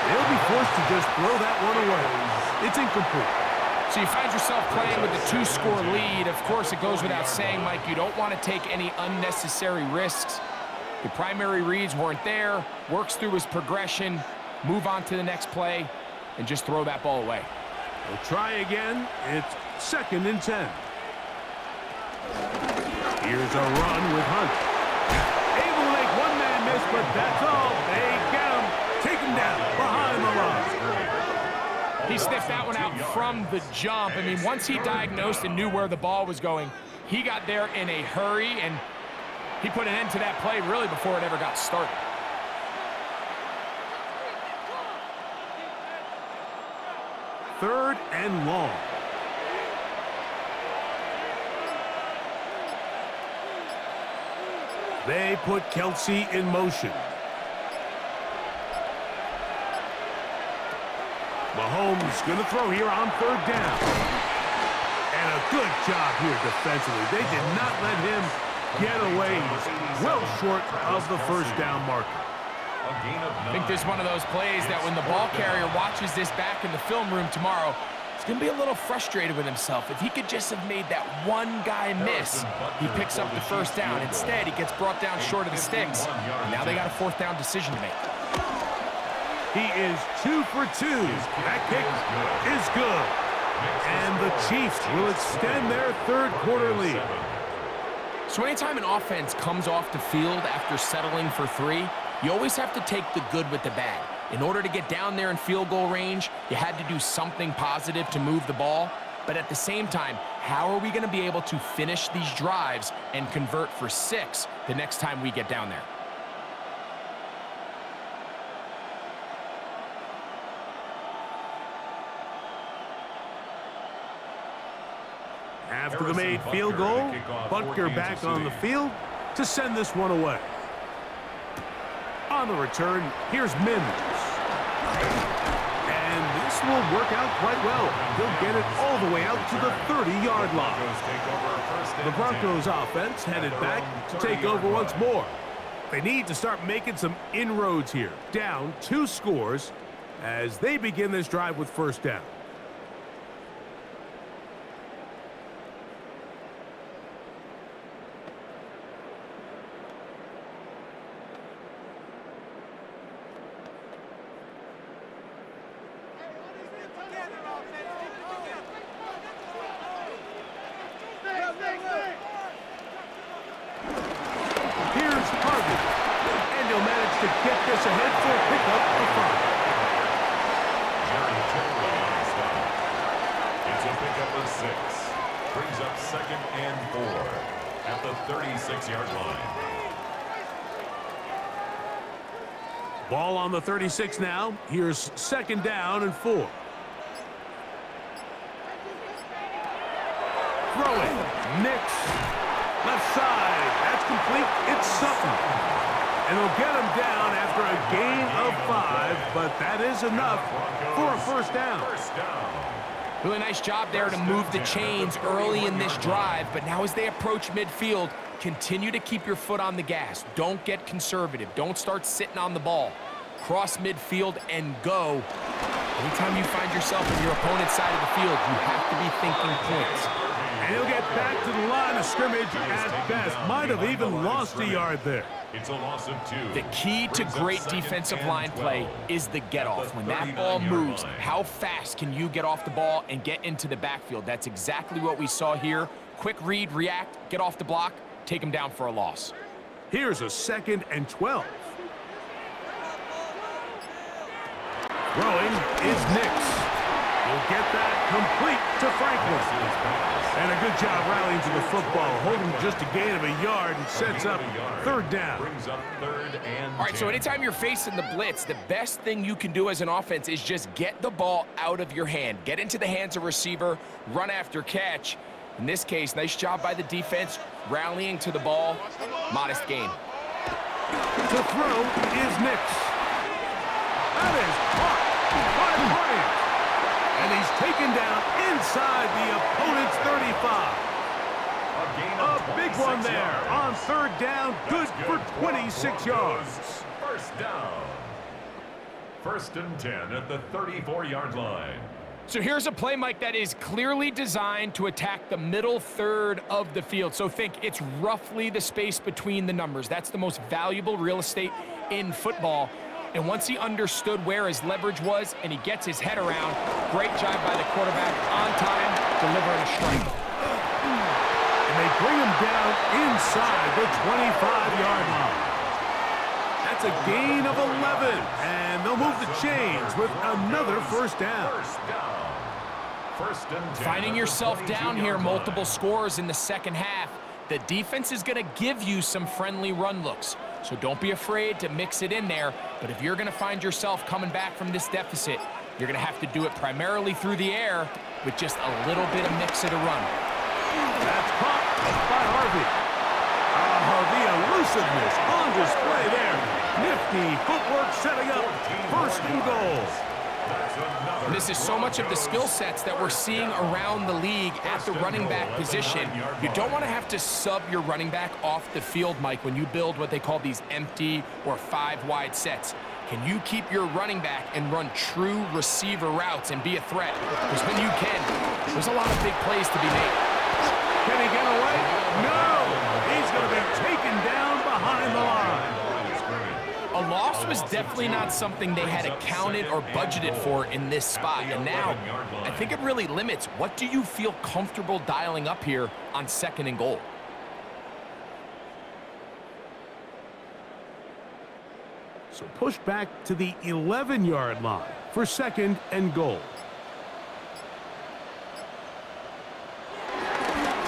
They'll be forced to just throw that one away. It's incomplete. So you find yourself playing with a 2-score lead. Of course, it goes without saying, Mike, you don't want to take any unnecessary risks. The primary reads weren't there, works through his progression, move on to the next play, and just throw that ball away. They'll try again. It's 2nd and 10. Here's a run with Hunt. Able to make one man miss, but that's all. They get him. Take him down behind the line. He sniffed that one out from the jump. I mean, once he diagnosed and knew where the ball was going, he got there in a hurry, and he put an end to that play really before it ever got started. Third and long. They put Kelsey in motion. Mahomes going to throw here on 3rd down. And a good job here defensively. They did not let him get away. He's well short of the first down marker. I think this is one of those plays that when the ball carrier watches this back in the film room tomorrow, he's going to be a little frustrated with himself. If he could just have made that one guy miss, he picks up the first down. Instead, he gets brought down short of the sticks. And now they got a 4th down decision to make. He is 2 for 2. That kick is good. And the Chiefs will extend their 3rd quarter lead. So anytime an offense comes off the field after settling for 3, you always have to take the good with the bad. In order to get down there in field goal range, you had to do something positive to move the ball. But at the same time, how are we going to be able to finish these drives and convert for 6 the next time we get down there? After the made field goal, Butker back on the field to send this one away. On the return, here's Mims. And this will work out quite well. They'll get it all the way out to the 30-yard line. The Broncos offense headed back to take over once more. They need to start making some inroads here. Down 2 scores as they begin this drive with first down. To get this ahead for a pickup of 5. It's a pickup of 6. Brings up 2nd and 4 at the 36-yard line. Ball on the 36 now. Here's 2nd down and 4. Throwing. Nix. Left side. That's complete. It's Sutton. And they'll get him down after a gain of 5, but that is enough for a first down. Really nice job there to move the chains early in this drive, but now as they approach midfield, continue to keep your foot on the gas. Don't get conservative. Don't start sitting on the ball. Cross midfield and go. Anytime you find yourself on your opponent's side of the field, you have to be thinking points. And he'll get back to the line of scrimmage at best. Might have even lost a yard there. It's a loss of 2. The key to great defensive line play is the get-off. When that ball moves, how fast can you get off the ball and get into the backfield? That's exactly what we saw here. Quick read, react, get off the block, take him down for a loss. Here's a 2nd and 12. Throwing is Nix. He'll get that complete to Franklin. And a good job rallying to the football, holding just a gain of a yard and sets up 3rd down. Brings up 3rd and All right, so anytime you're facing the blitz, the best thing you can do as an offense is just get the ball out of your hand. Get into the hands of receiver, run after catch. In this case, nice job by the defense, rallying to the ball. Modest gain. To throw is Nix. That is caught by Bryant. And he's taken down inside the opponent's 35. A big one there on 3rd down, good for 26 yards. First down. 1st and 10 at the 34-yard line. So here's a play, Mike, that is clearly designed to attack the middle third of the field. So think it's roughly the space between the numbers. That's the most valuable real estate in football. And once he understood where his leverage was and he gets his head around, great job by the quarterback on time, delivering a strike. And they bring him down inside the 25-yard line. That's a gain of 11, and they'll move the chains with another first down. 1st and 10. Finding yourself down here, multiple scores in the second half. The defense is going to give you some friendly run looks. So don't be afraid to mix it in there. But if you're going to find yourself coming back from this deficit, you're going to have to do it primarily through the air with just a little bit of mix of the run. That's caught by Harvey. Harvey, elusiveness on display there. Nifty footwork setting up 1st and goal. And this is so much of the skill sets that we're seeing around the league at the running back position. You don't want to have to sub your running back off the field, Mike, when you build what they call these empty or 5-wide sets. Can you keep your running back and run true receiver routes and be a threat? Because when you can, there's a lot of big plays to be made. Can he get away? No! He's going to be taken down behind the line. A loss was definitely not something they had accounted or budgeted for in this spot. And now, I think it really limits what do you feel comfortable dialing up here on 2nd and goal. So push back to the 11-yard line for 2nd and goal.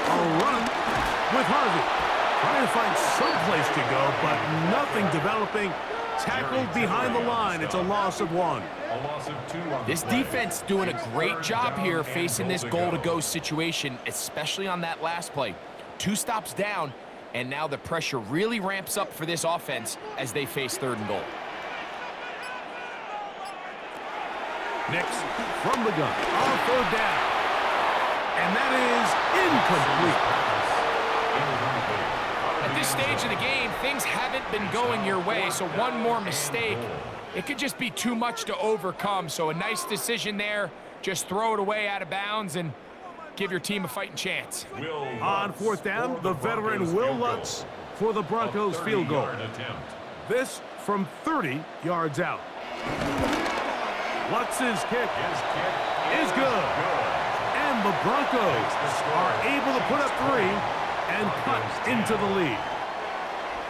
A run with Harvey. Trying to find some place to go, but nothing developing. Tackled behind the line. It's a loss of 1. A loss of 2 on This defense doing a great job here facing this goal-to-go situation, especially on that last play. 2 stops down, and now the pressure really ramps up for this offense as they face 3rd and goal. Nix from the gun on 3rd down. And that is incomplete. At this stage of the game, things haven't been going your way, so one more mistake, it could just be too much to overcome. So a nice decision there. Just throw it away out of bounds and give your team a fighting chance. On 4th down, the veteran Will Lutz for the Broncos field goal. This from 30 yards out. Lutz's kick is good. And the Broncos are able to put up 3 and cut into the lead.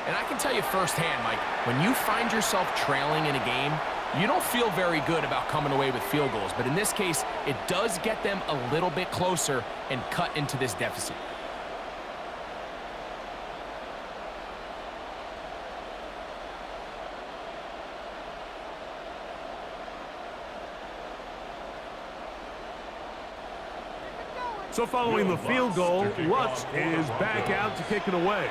And I can tell you firsthand, Mike, when you find yourself trailing in a game, you don't feel very good about coming away with field goals. But in this case, it does get them a little bit closer and cut into this deficit. So following the field goal, Lutz is back out to kick it away.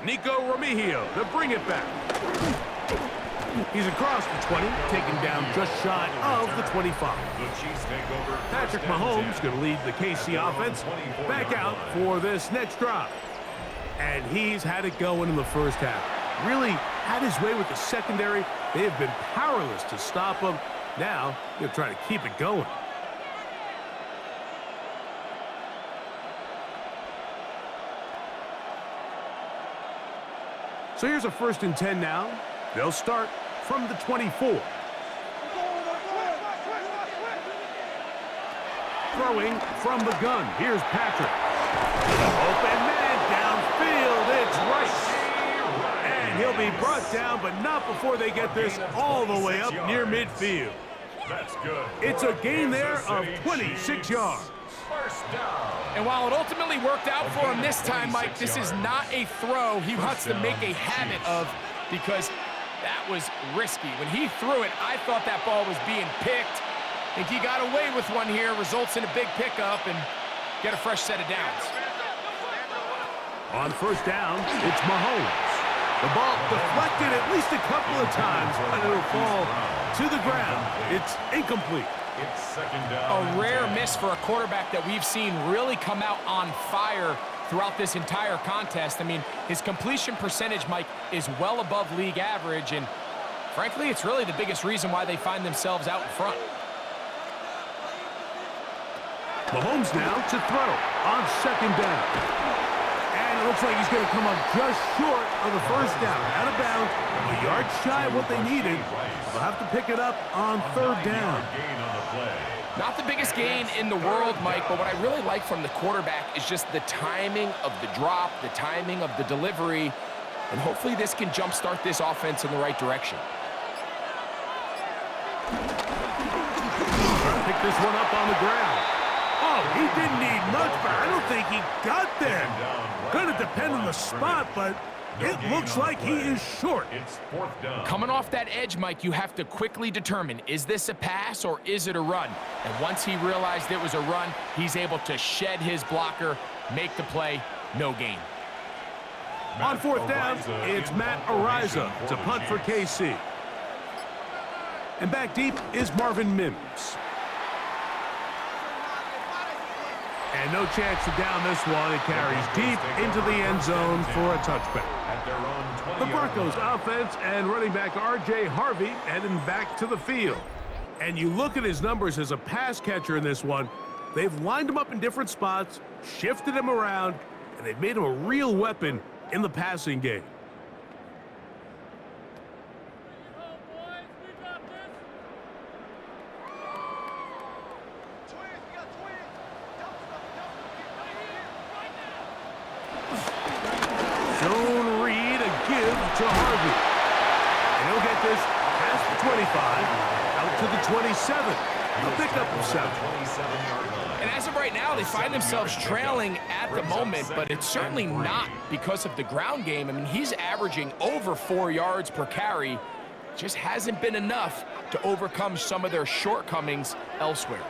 Nico Remigio to bring it back. He's across the 20, taken down just shy of the 25. Patrick Mahomes going to lead the KC offense back out for this next drive. And he's had it going in the first half. Really had his way with the secondary. They have been powerless to stop him. Now, he'll try to keep it going. So here's a 1st and 10 now. They'll start from the 24. Throwing from the gun. Here's Patrick. Open man downfield. It's right. And he'll be brought down, but not before they get this all the way up near midfield. That's good. It's a gain there of 26 yards. And while it ultimately worked out for him this time, Mike, this is not a throw he wants to make a habit of, because that was risky. When he threw it, I thought that ball was being picked. I think he got away with one here, results in a big pickup and get a fresh set of downs. On 1st down, it's Mahomes. The ball deflected at least a couple of times, and it'll fall to the ground. It's incomplete. It's 2nd down. A rare miss for a quarterback that we've seen really come out on fire throughout this entire contest. I mean, his completion percentage, Mike, is well above league average, and frankly, it's really the biggest reason why they find themselves out in front. Mahomes now to throw on 2nd down. And it looks like he's going to come up just short of the 1st down. Out of bounds, a yard shy of what they needed. They'll have to pick it up on 3rd down. Not the biggest gain in the world, Mike, but what I really like from the quarterback is just the timing of the drop, the timing of the delivery, and hopefully this can jumpstart this offense in the right direction. Trying to pick this one up on the ground. Oh, he didn't need much, but I don't think he got there. Going to depend on the spot, but it looks like he is short. It's 4th down. Coming off that edge, Mike, you have to quickly determine, is this a pass or is it a run? And once he realized it was a run, he's able to shed his blocker, make the play, no gain. On 4th down, it's Matt Ariza to punt for KC. And back deep is Marvin Mims. And no chance to down this one. It carries deep into the end zone for a touchback. The Broncos offense and running back R.J. Harvey heading back to the field. And you look at his numbers as a pass catcher in this one. They've lined him up in different spots, shifted him around, and they've made him a real weapon in the passing game. To Harvey. And he'll get this past the 25, out to the 27. A pickup of 7. And as of right now, they find themselves trailing at the moment, but it's certainly not because of the ground game. I mean, he's averaging over 4 yards per carry. Just hasn't been enough to overcome some of their shortcomings elsewhere.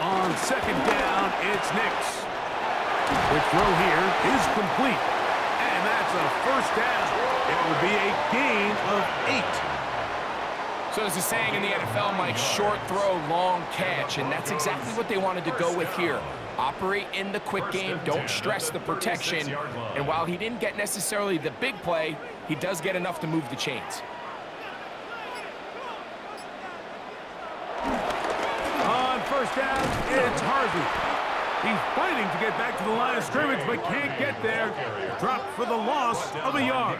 On 2nd down, it's Nix. The throw here is complete, and that's a 1st down. It will be a gain of 8. So there's a saying in the NFL, Mike, short throw, long catch, and that's exactly what they wanted to go with here. Operate in the quick game, don't stress the protection, and while he didn't get necessarily the big play, he does get enough to move the chains. On 1st down, it's Harvey. He's fighting to get back to the line of scrimmage, but can't get there. Dropped for the loss of a yard.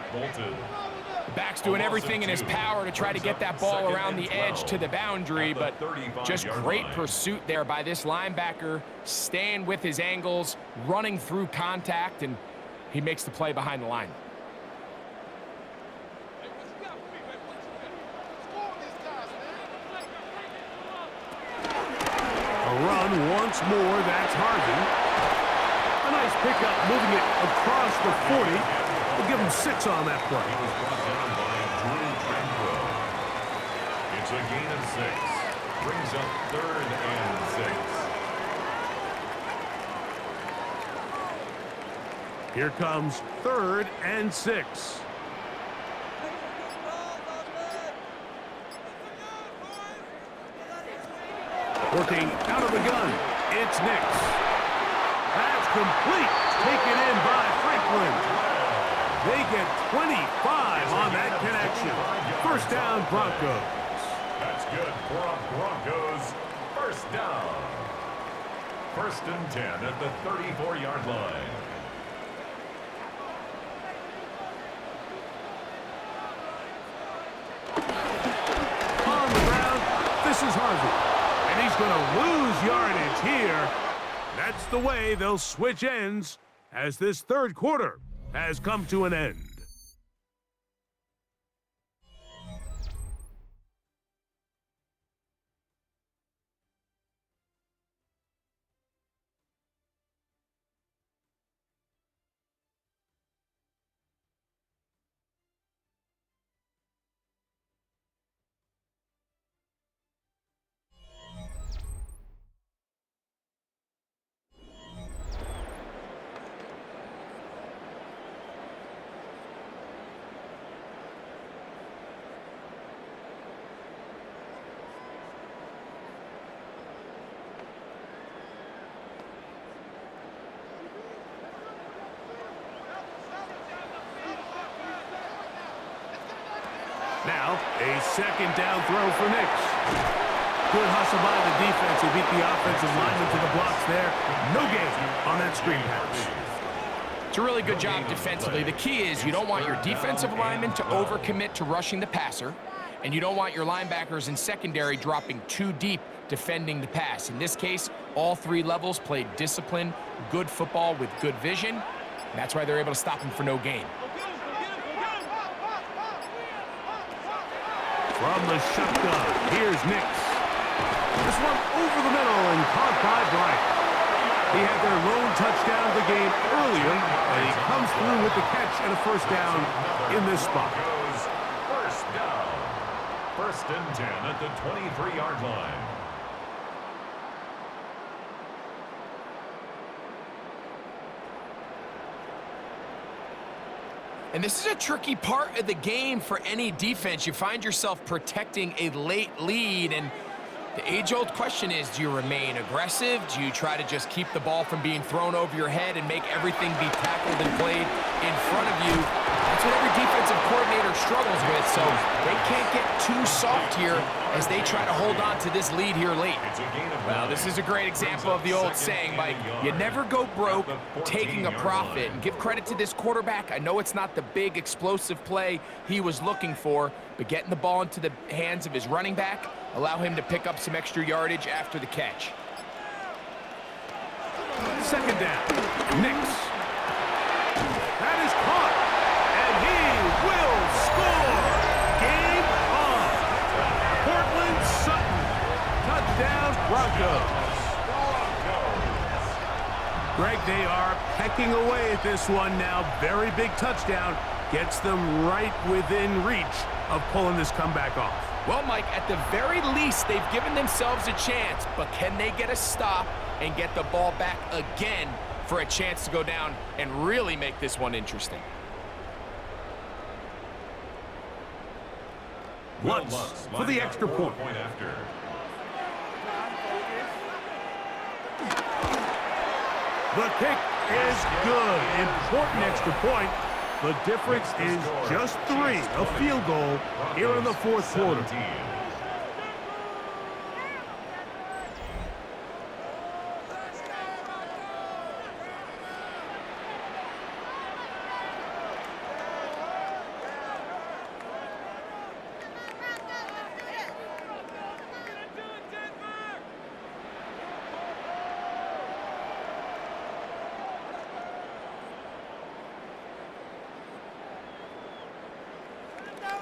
Back's doing everything in his power to try to get that ball around the edge to the boundary, but just great pursuit there by this linebacker, staying with his angles, running through contact, and he makes the play behind the line. Run once more, that's Harvey. A nice pickup, moving it across the 40. We'll give him 6 on that play. It's a gain of 6. Brings up 3rd and 6. Here comes 3rd and 6. Working out of the gun, it's Nix. That's complete. Taken in by Franklin. They get 25 on that connection. First down, Broncos. That's good for a Broncos first down. 1st and 10 at the 34-yard line. On the ground, this is Harvey. And he's going to lose yardage here. That's the way they'll switch ends as this 3rd quarter has come to an end. Now, a 2nd down throw for Nix. Good hustle by the defense. He beat the offensive lineman to the blocks there. No gain on that screen pass. It's a really good job defensively. The key is you don't want your defensive linemen to overcommit to rushing the passer, and you don't want your linebackers in secondary dropping too deep defending the pass. In this case, all 3 levels played disciplined, good football with good vision. And that's why they're able to stop him for no gain. From the shotgun, here's Nix. This one over the middle and caught by Bryant. He had their lone touchdown of the game earlier, and he comes through with the catch and a first down in this spot. First down. 1st and 10 at the 23-yard line. And this is a tricky part of the game for any defense. You find yourself protecting a late lead, and the age-old question is, do you remain aggressive? Do you try to just keep the ball from being thrown over your head and make everything be tackled and played in front of you? That's what every defensive coordinator struggles with, so they can't get too soft here as they try to hold on to this lead here late. Well, this is a great example of the old saying, Mike, you never go broke taking a profit. And give credit to this quarterback. I know it's not the big explosive play he was looking for, but getting the ball into the hands of his running back allow him to pick up some extra yardage after the catch. 2nd down, Nix. That is caught, and he will score. Game on. Portland Sutton, touchdown Broncos. Greg, they are pecking away at this one now. Very big touchdown. Gets them right within reach of pulling this comeback off. Well, Mike, at the very least, they've given themselves a chance, but can they get a stop and get the ball back again for a chance to go down and really make this one interesting? Lutz for the extra point. The kick is good. Important extra point. The difference is just 3, a field goal here in the 4th quarter.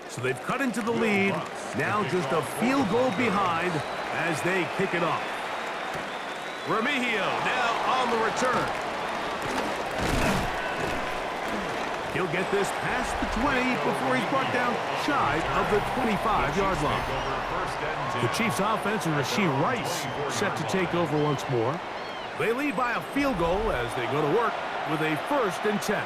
So they've cut into the lead. Now just a field goal behind as they kick it off. Remigio now on the return. He'll get this past the 20 before he's brought down shy of the 25-yard line. The Chiefs' offense and Rashee Rice set to take over once more. They lead by a field goal as they go to work with a 1st and 10.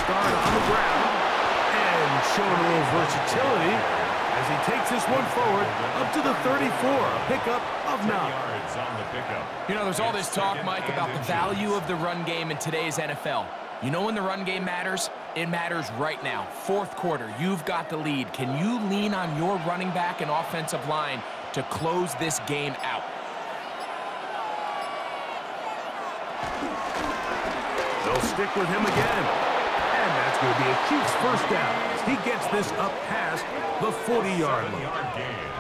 Start on the ground and showing a little versatility as he takes this one forward up to the 34, a pickup of 9 yards on the pickup. You know, there's all this talk, Mike, about the value of the run game in today's NFL. You know when the run game matters? It matters right now. 4th quarter, you've got the lead. Can you lean on your running back and offensive line to close this game out? They'll stick with him again. And that's going to be a Chiefs 1st down as he gets this up past the 40-yard line. Gain.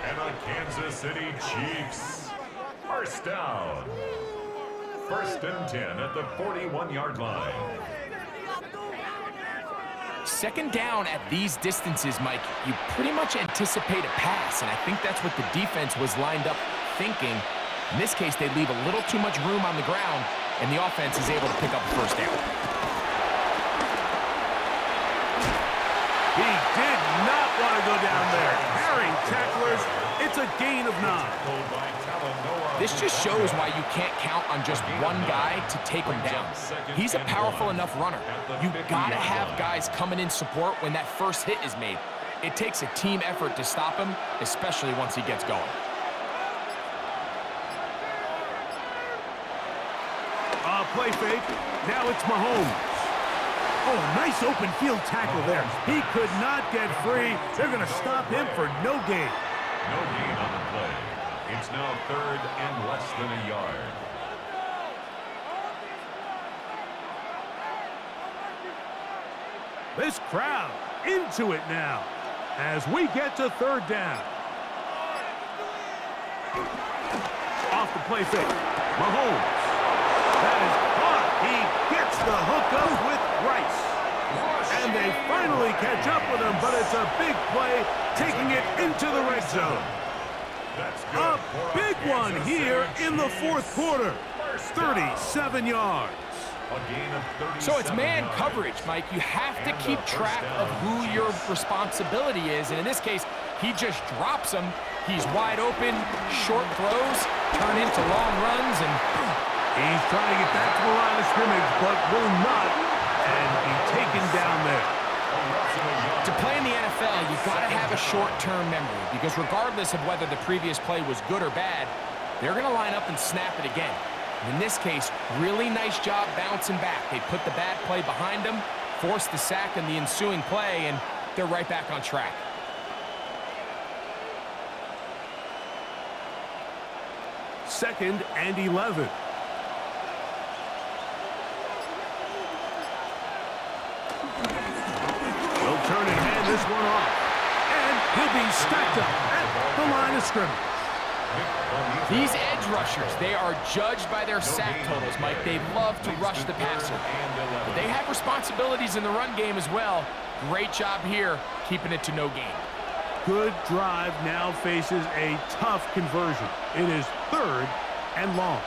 And the Kansas City Chiefs. 1st down. 1st and 10 at the 41-yard line. 2nd down at these distances, Mike, you pretty much anticipate a pass, and I think that's what the defense was lined up thinking. In this case, they leave a little too much room on the ground, and the offense is able to pick up a 1st down. He did not want to go down there. Carrying tacklers, it's a gain of 9. This just shows why you can't count on just one guy to take him down. He's a powerful enough runner. You got to have guys coming in support when that first hit is made. It takes a team effort to stop him, especially once he gets going. Play fake. Now it's Mahomes. Oh, nice open field tackle there. He could not get free. They're going to stop him for no gain. No gain on the play. It's now 3rd and less than a yard. This crowd into it now as we get to 3rd down. Off the play fake. Mahomes. That is caught. He gets the hookup with Rice. And they finally catch up with him, but it's a big play, taking it into the red zone. A big one here in the 4th quarter. 37 yards. So it's man coverage, Mike. You have to keep track of who your responsibility is. And in this case, he just drops him. He's wide open, short throws, turn into long runs, and he's trying to get back to the line of scrimmage, but will not, and be taken down there. To play in the NFL, you've got to have a short-term memory, because regardless of whether the previous play was good or bad, they're going to line up and snap it again. And in this case, really nice job bouncing back. They put the bad play behind them, forced the sack in the ensuing play, and they're right back on track. Second and 11. They'll turn and hand this one off. And he'll be stacked up at the line of scrimmage. These edge rushers, they are judged by their sack totals, Mike. They love to rush the passer. But they have responsibilities in the run game as well. Great job here, keeping it to no gain. Good drive now faces a tough conversion. It is 3rd and long.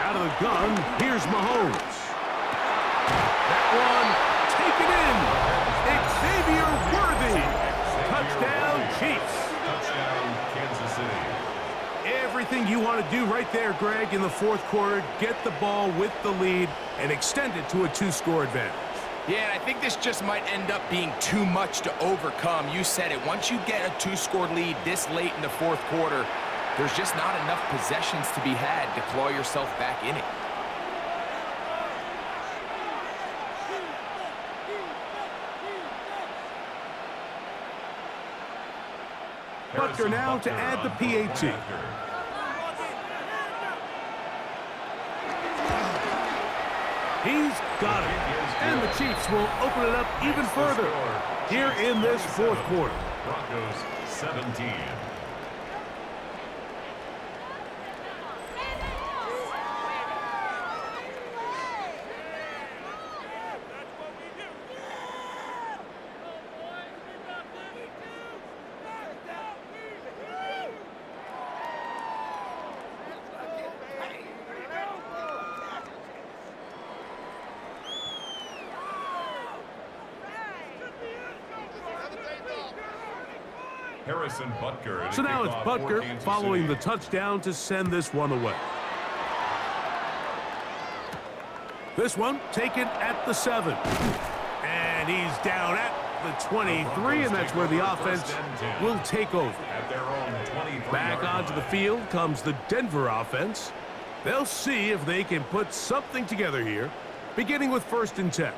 Out of the gun, here's Mahomes. That one taken in. Xavier Worthy. Touchdown, Chiefs. Touchdown, Kansas City. Everything you want to do right there, Greg, in the 4th quarter. Get the ball with the lead and extend it to a 2-score advantage. Yeah, and I think this just might end up being too much to overcome. You said it. Once you get a 2-score lead this late in the 4th quarter, there's just not enough possessions to be had to claw yourself back in it. Butker now to add the PAT. He's got it. And the Chiefs will open it up even further here in this 4th quarter. Broncos 17. Harrison Butker. So now it's Butker following the touchdown to send this one away. This one taken at the 7. And he's down at the 23, and that's where the offense will take over. Back onto the field comes the Denver offense. They'll see if they can put something together here, beginning with 1st and 10.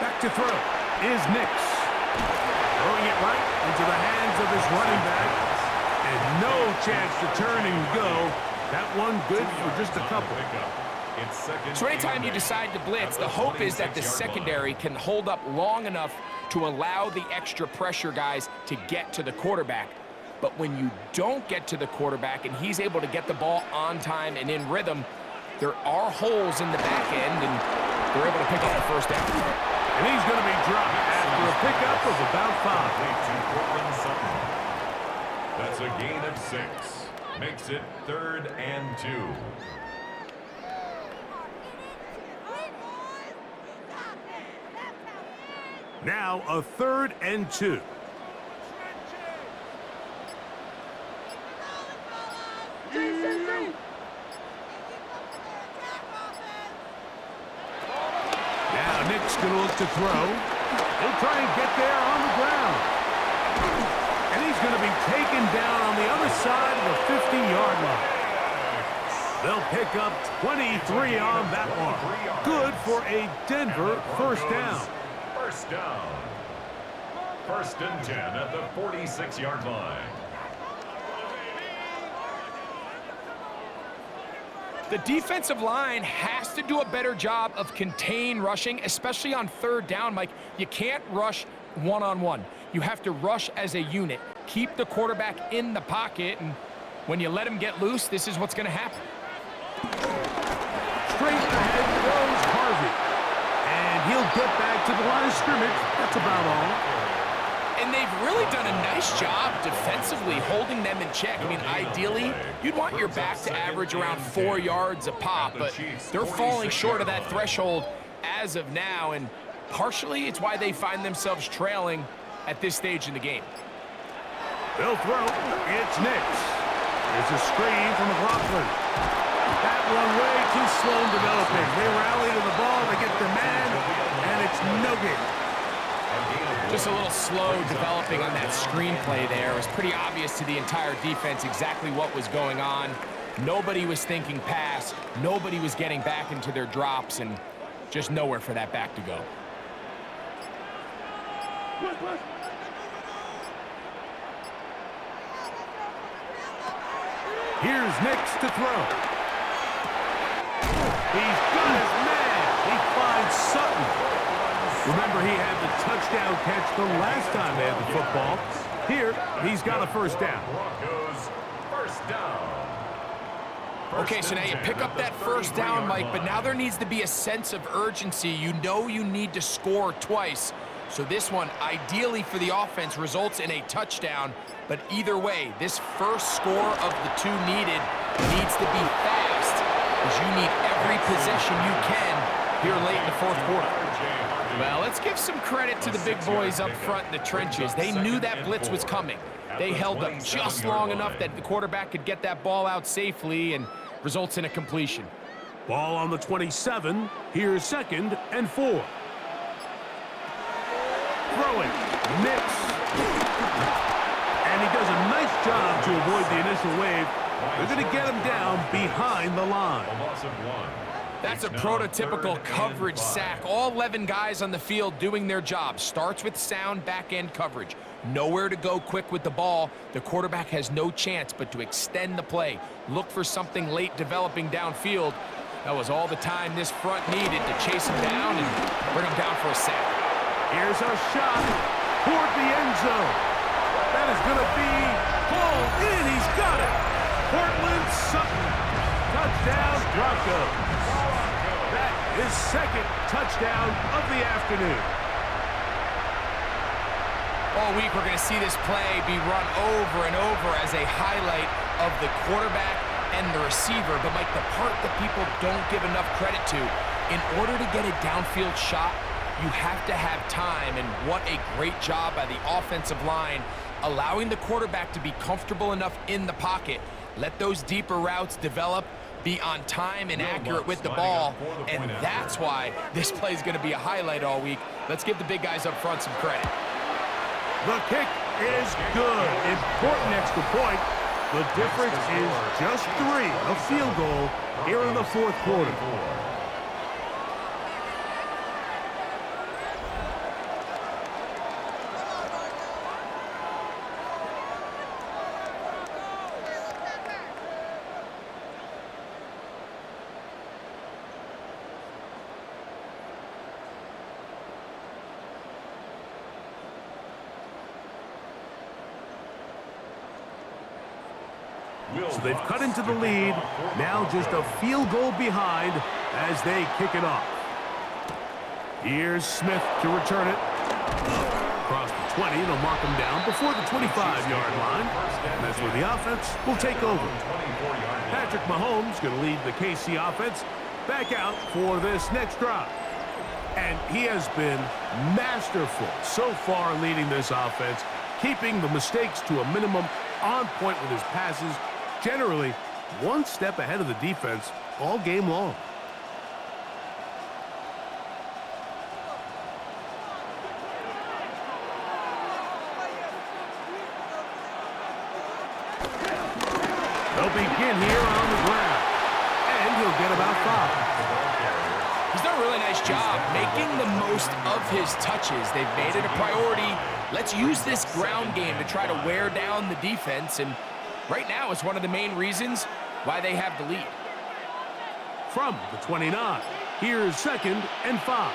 Back to throw is Nix. Throwing it right into the hands of his running back. And no chance to turn and go. That one good for just a couple. So anytime you decide to blitz, the hope is that the secondary can hold up long enough to allow the extra pressure guys to get to the quarterback. But when you don't get to the quarterback and he's able to get the ball on time and in rhythm, there are holes in the back end, and they're able to pick up the 1st down. And he's going to be dropped after a pickup of about 5. That's a gain of 6. Makes it 3rd and 2. Now a 3rd and 2. Now Nick's going to look to throw. He'll try and get there on the ground. And he's going to be taken down on the other side of the 50-yard line. They'll pick up 23 on that one. Good for a Denver 1st down. 1st down. 1st and 10 at the 46-yard line. The defensive line has to do a better job of contain rushing, especially on 3rd down, Mike. You can't rush one-on-one. You have to rush as a unit. Keep the quarterback in the pocket, and when you let him get loose, this is what's going to happen. Straight ahead goes Harvey. And he'll get back to the line of scrimmage. That's about all. And they've really done a nice job defensively holding them in check. I mean, ideally, you'd want your back to average around 4 yards a pop, but they're falling short of that threshold as of now, and partially it's why they find themselves trailing at this stage in the game. They'll throw. It's Nix. There's a screen from McLaughlin. That one way too slow in developing. They rally to the ball, they get the man, and it's no gain. Just a little slow developing on that screenplay there. It was pretty obvious to the entire defense exactly what was going on. Nobody was thinking pass. Nobody was getting back into their drops, and just nowhere for that back to go. Here's Nix to throw. He's got his man. He finds Sutton. Remember, he had the touchdown catch the last time they had the football. Here, he's got a 1st down. Broncos 1st down. Okay, so now you pick up that 1st down, Mike, but now there needs to be a sense of urgency. You know you need to score twice. So this one, ideally for the offense, results in a touchdown. But either way, this first score of the 2 needed needs to be fast, because you need every possession you can here late in the 4th quarter. Well, let's give some credit to the big boys up front in the trenches. They knew that blitz was coming. They held up just long enough that the quarterback could get that ball out safely, and results in a completion. Ball on the 27. Here's 2nd and 4. Throwing. Nix. And he does a nice job to avoid the initial wave. They're going to get him down behind the line. A loss of 1. That's a prototypical coverage sack. All 11 guys on the field doing their job. Starts with sound back-end coverage. Nowhere to go quick with the ball. The quarterback has no chance but to extend the play. Look for something late developing downfield. That was all the time this front needed to chase him down and bring him down for a sack. Here's a shot toward the end zone. That is going to be pulled in. He's got it. Portland Sutton. Touchdown. Touchdown, Broncos. That is second touchdown of the afternoon. All week, we're going to see this play be run over and over as a highlight of the quarterback and the receiver. But, Mike, the part that people don't give enough credit to, in order to get a downfield shot, you have to have time. And what a great job by the offensive line, allowing the quarterback to be comfortable enough in the pocket. Let those deeper routes develop, be on time and accurate with the ball. And that's why this play is going to be a highlight all week. Let's give the big guys up front some credit. The kick is good. Important extra point. The difference is just 3, a field goal here in the fourth quarter. So they've cut into the lead. Now just a field goal behind as they kick it off. Here's Smith to return it. Across the 20, they'll mark him down before the 25-yard line. And that's where the offense will take over. Patrick Mahomes going to lead the KC offense back out for this next drive. And he has been masterful so far leading this offense, keeping the mistakes to a minimum, on point with his passes, generally one step ahead of the defense all game long. They'll begin here on the ground, and he'll get about 5. He's done a really nice job making the most of his touches. They've made it a priority. Let's use this ground game to try to wear down the defense, and right now it's one of the main reasons why they have the lead. From the 29, here's 2nd and 5.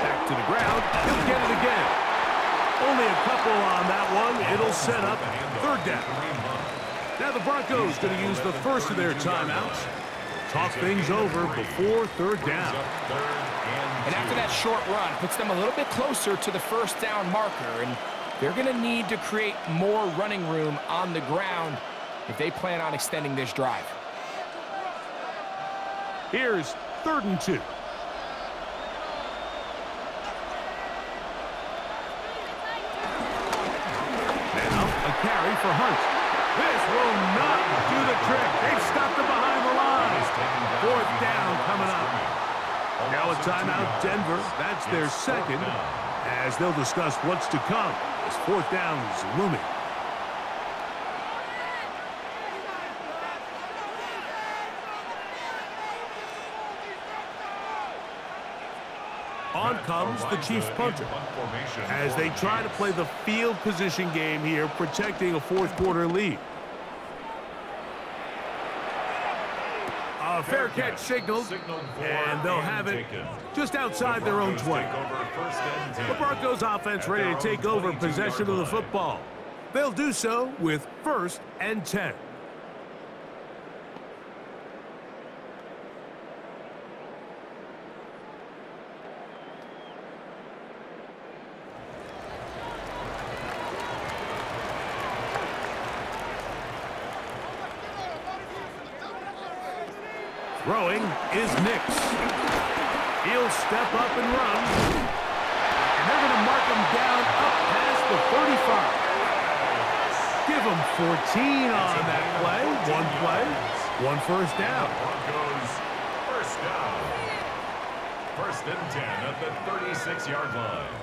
Back to the ground, he'll get it again. Only a couple on that one. It'll set up 3rd down. Now the Broncos going to use the first of their timeouts. Talk things over before 3rd down. And after that short run, puts them a little bit closer to the 1st down marker, and they're going to need to create more running room on the ground if they plan on extending this drive. Here's 3rd and 2. Now a carry for Hunt. This will not do the trick. They've stopped him behind the line. 4th down coming up. Now a timeout, Denver. That's their 2nd, as they'll discuss what's to come as 4th down is looming. On comes the Chiefs punter as they try to play the field position game here, protecting a 4th quarter lead. A fair catch signaled, and they'll have it just outside their own 20. The Broncos offense ready to take over possession of the football. They'll do so with 1st and 10. Throwing is Nix. He'll step up and run. And they're going to mark him down up past the 35. Give him 14 on that play. 1 1st down. Broncos 1st down. 1st and 10 at the 36-yard line.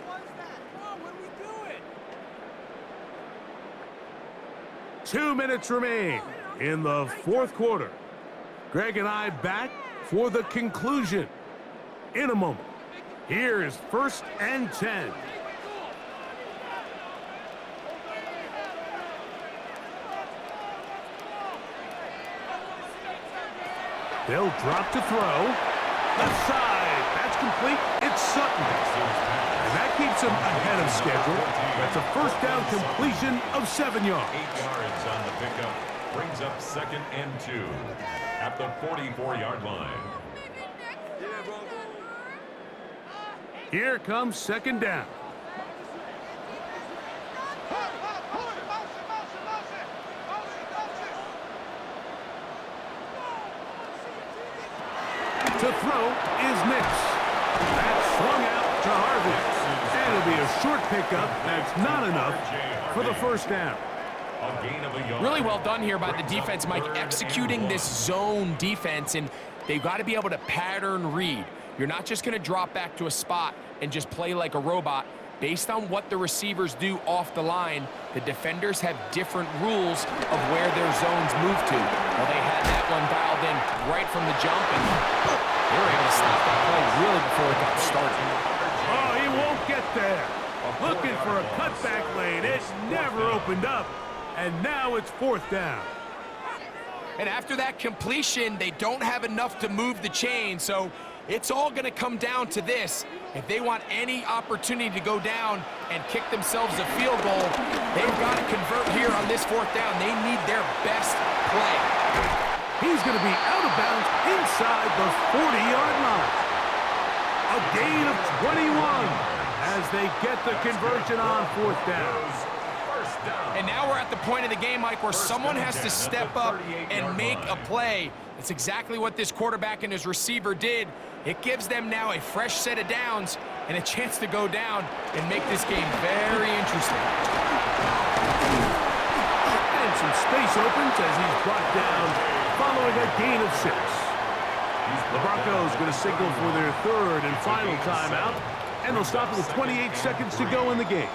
What's that? Whoa, what are we doing? 2 minutes remain in the 4th quarter. Greg and I back for the conclusion in a moment. Here is 1st and 10. They'll drop to throw. Left side. That's complete. It's Sutton. And that keeps him ahead of schedule. That's a first down completion of 7 yards. 8 yards on the pickup. Brings up 2nd and 2 at the 44-yard line. Here comes 2nd down. To throw is Nix. That's swung out to Harvey. And it'll be a short pickup. That's not enough for the first down. A gain of a yard. Really well done here by the defense, Mike, executing this zone defense, and they've got to be able to pattern read. You're not just going to drop back to a spot and just play like a robot. Based on what the receivers do off the line, the defenders have different rules of where their zones move to. Well, they had that one dialed in right from the jump, and they were able to stop that play really before it got started. Oh, he won't get there. Looking for a cutback lane. It never opened up. And now it's 4th down. And after that completion, they don't have enough to move the chain, so it's all going to come down to this. If they want any opportunity to go down and kick themselves a field goal, they've got to convert here on this 4th down. They need their best play. He's going to be out of bounds inside the 40-yard line. A gain of 21 as they get the conversion on 4th down. And now we're at the point of the game, Mike, where someone has to step up and make a play. That's exactly what this quarterback and his receiver did. It gives them now a fresh set of downs and a chance to go down and make this game very interesting. And some space opens as he's brought down following a gain of 6. The Broncos going to signal for their 3rd and final timeout, and they'll stop with 28 seconds to go in the game.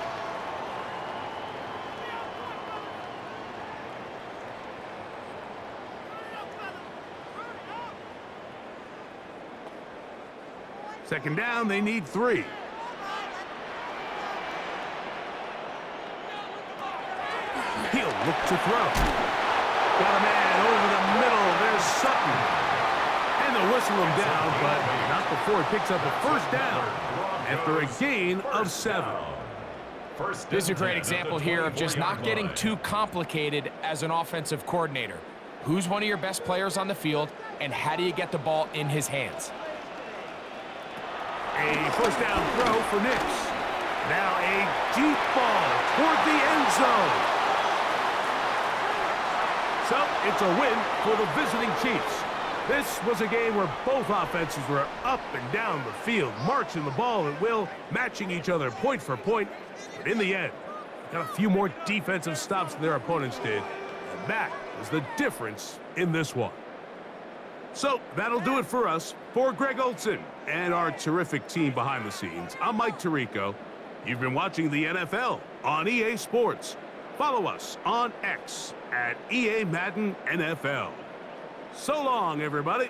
Second down, they need 3. He'll look to throw. Got a man over the middle. There's Sutton. And they'll whistle him down, but not before it picks up a first down after a gain of 7. This is a great example here of just not getting too complicated as an offensive coordinator. Who's one of your best players on the field, and how do you get the ball in his hands? A first down throw for Nix. Now a deep ball toward the end zone. So it's a win for the visiting Chiefs. This was a game where both offenses were up and down the field, marching the ball at will, matching each other point for point. But in the end, got a few more defensive stops than their opponents did. And that is the difference in this one. So that'll do it for us. For Greg Olson and our terrific team behind the scenes, I'm Mike Tirico. You've been watching the NFL on EA Sports. Follow us on X at EA Madden NFL. So long, everybody.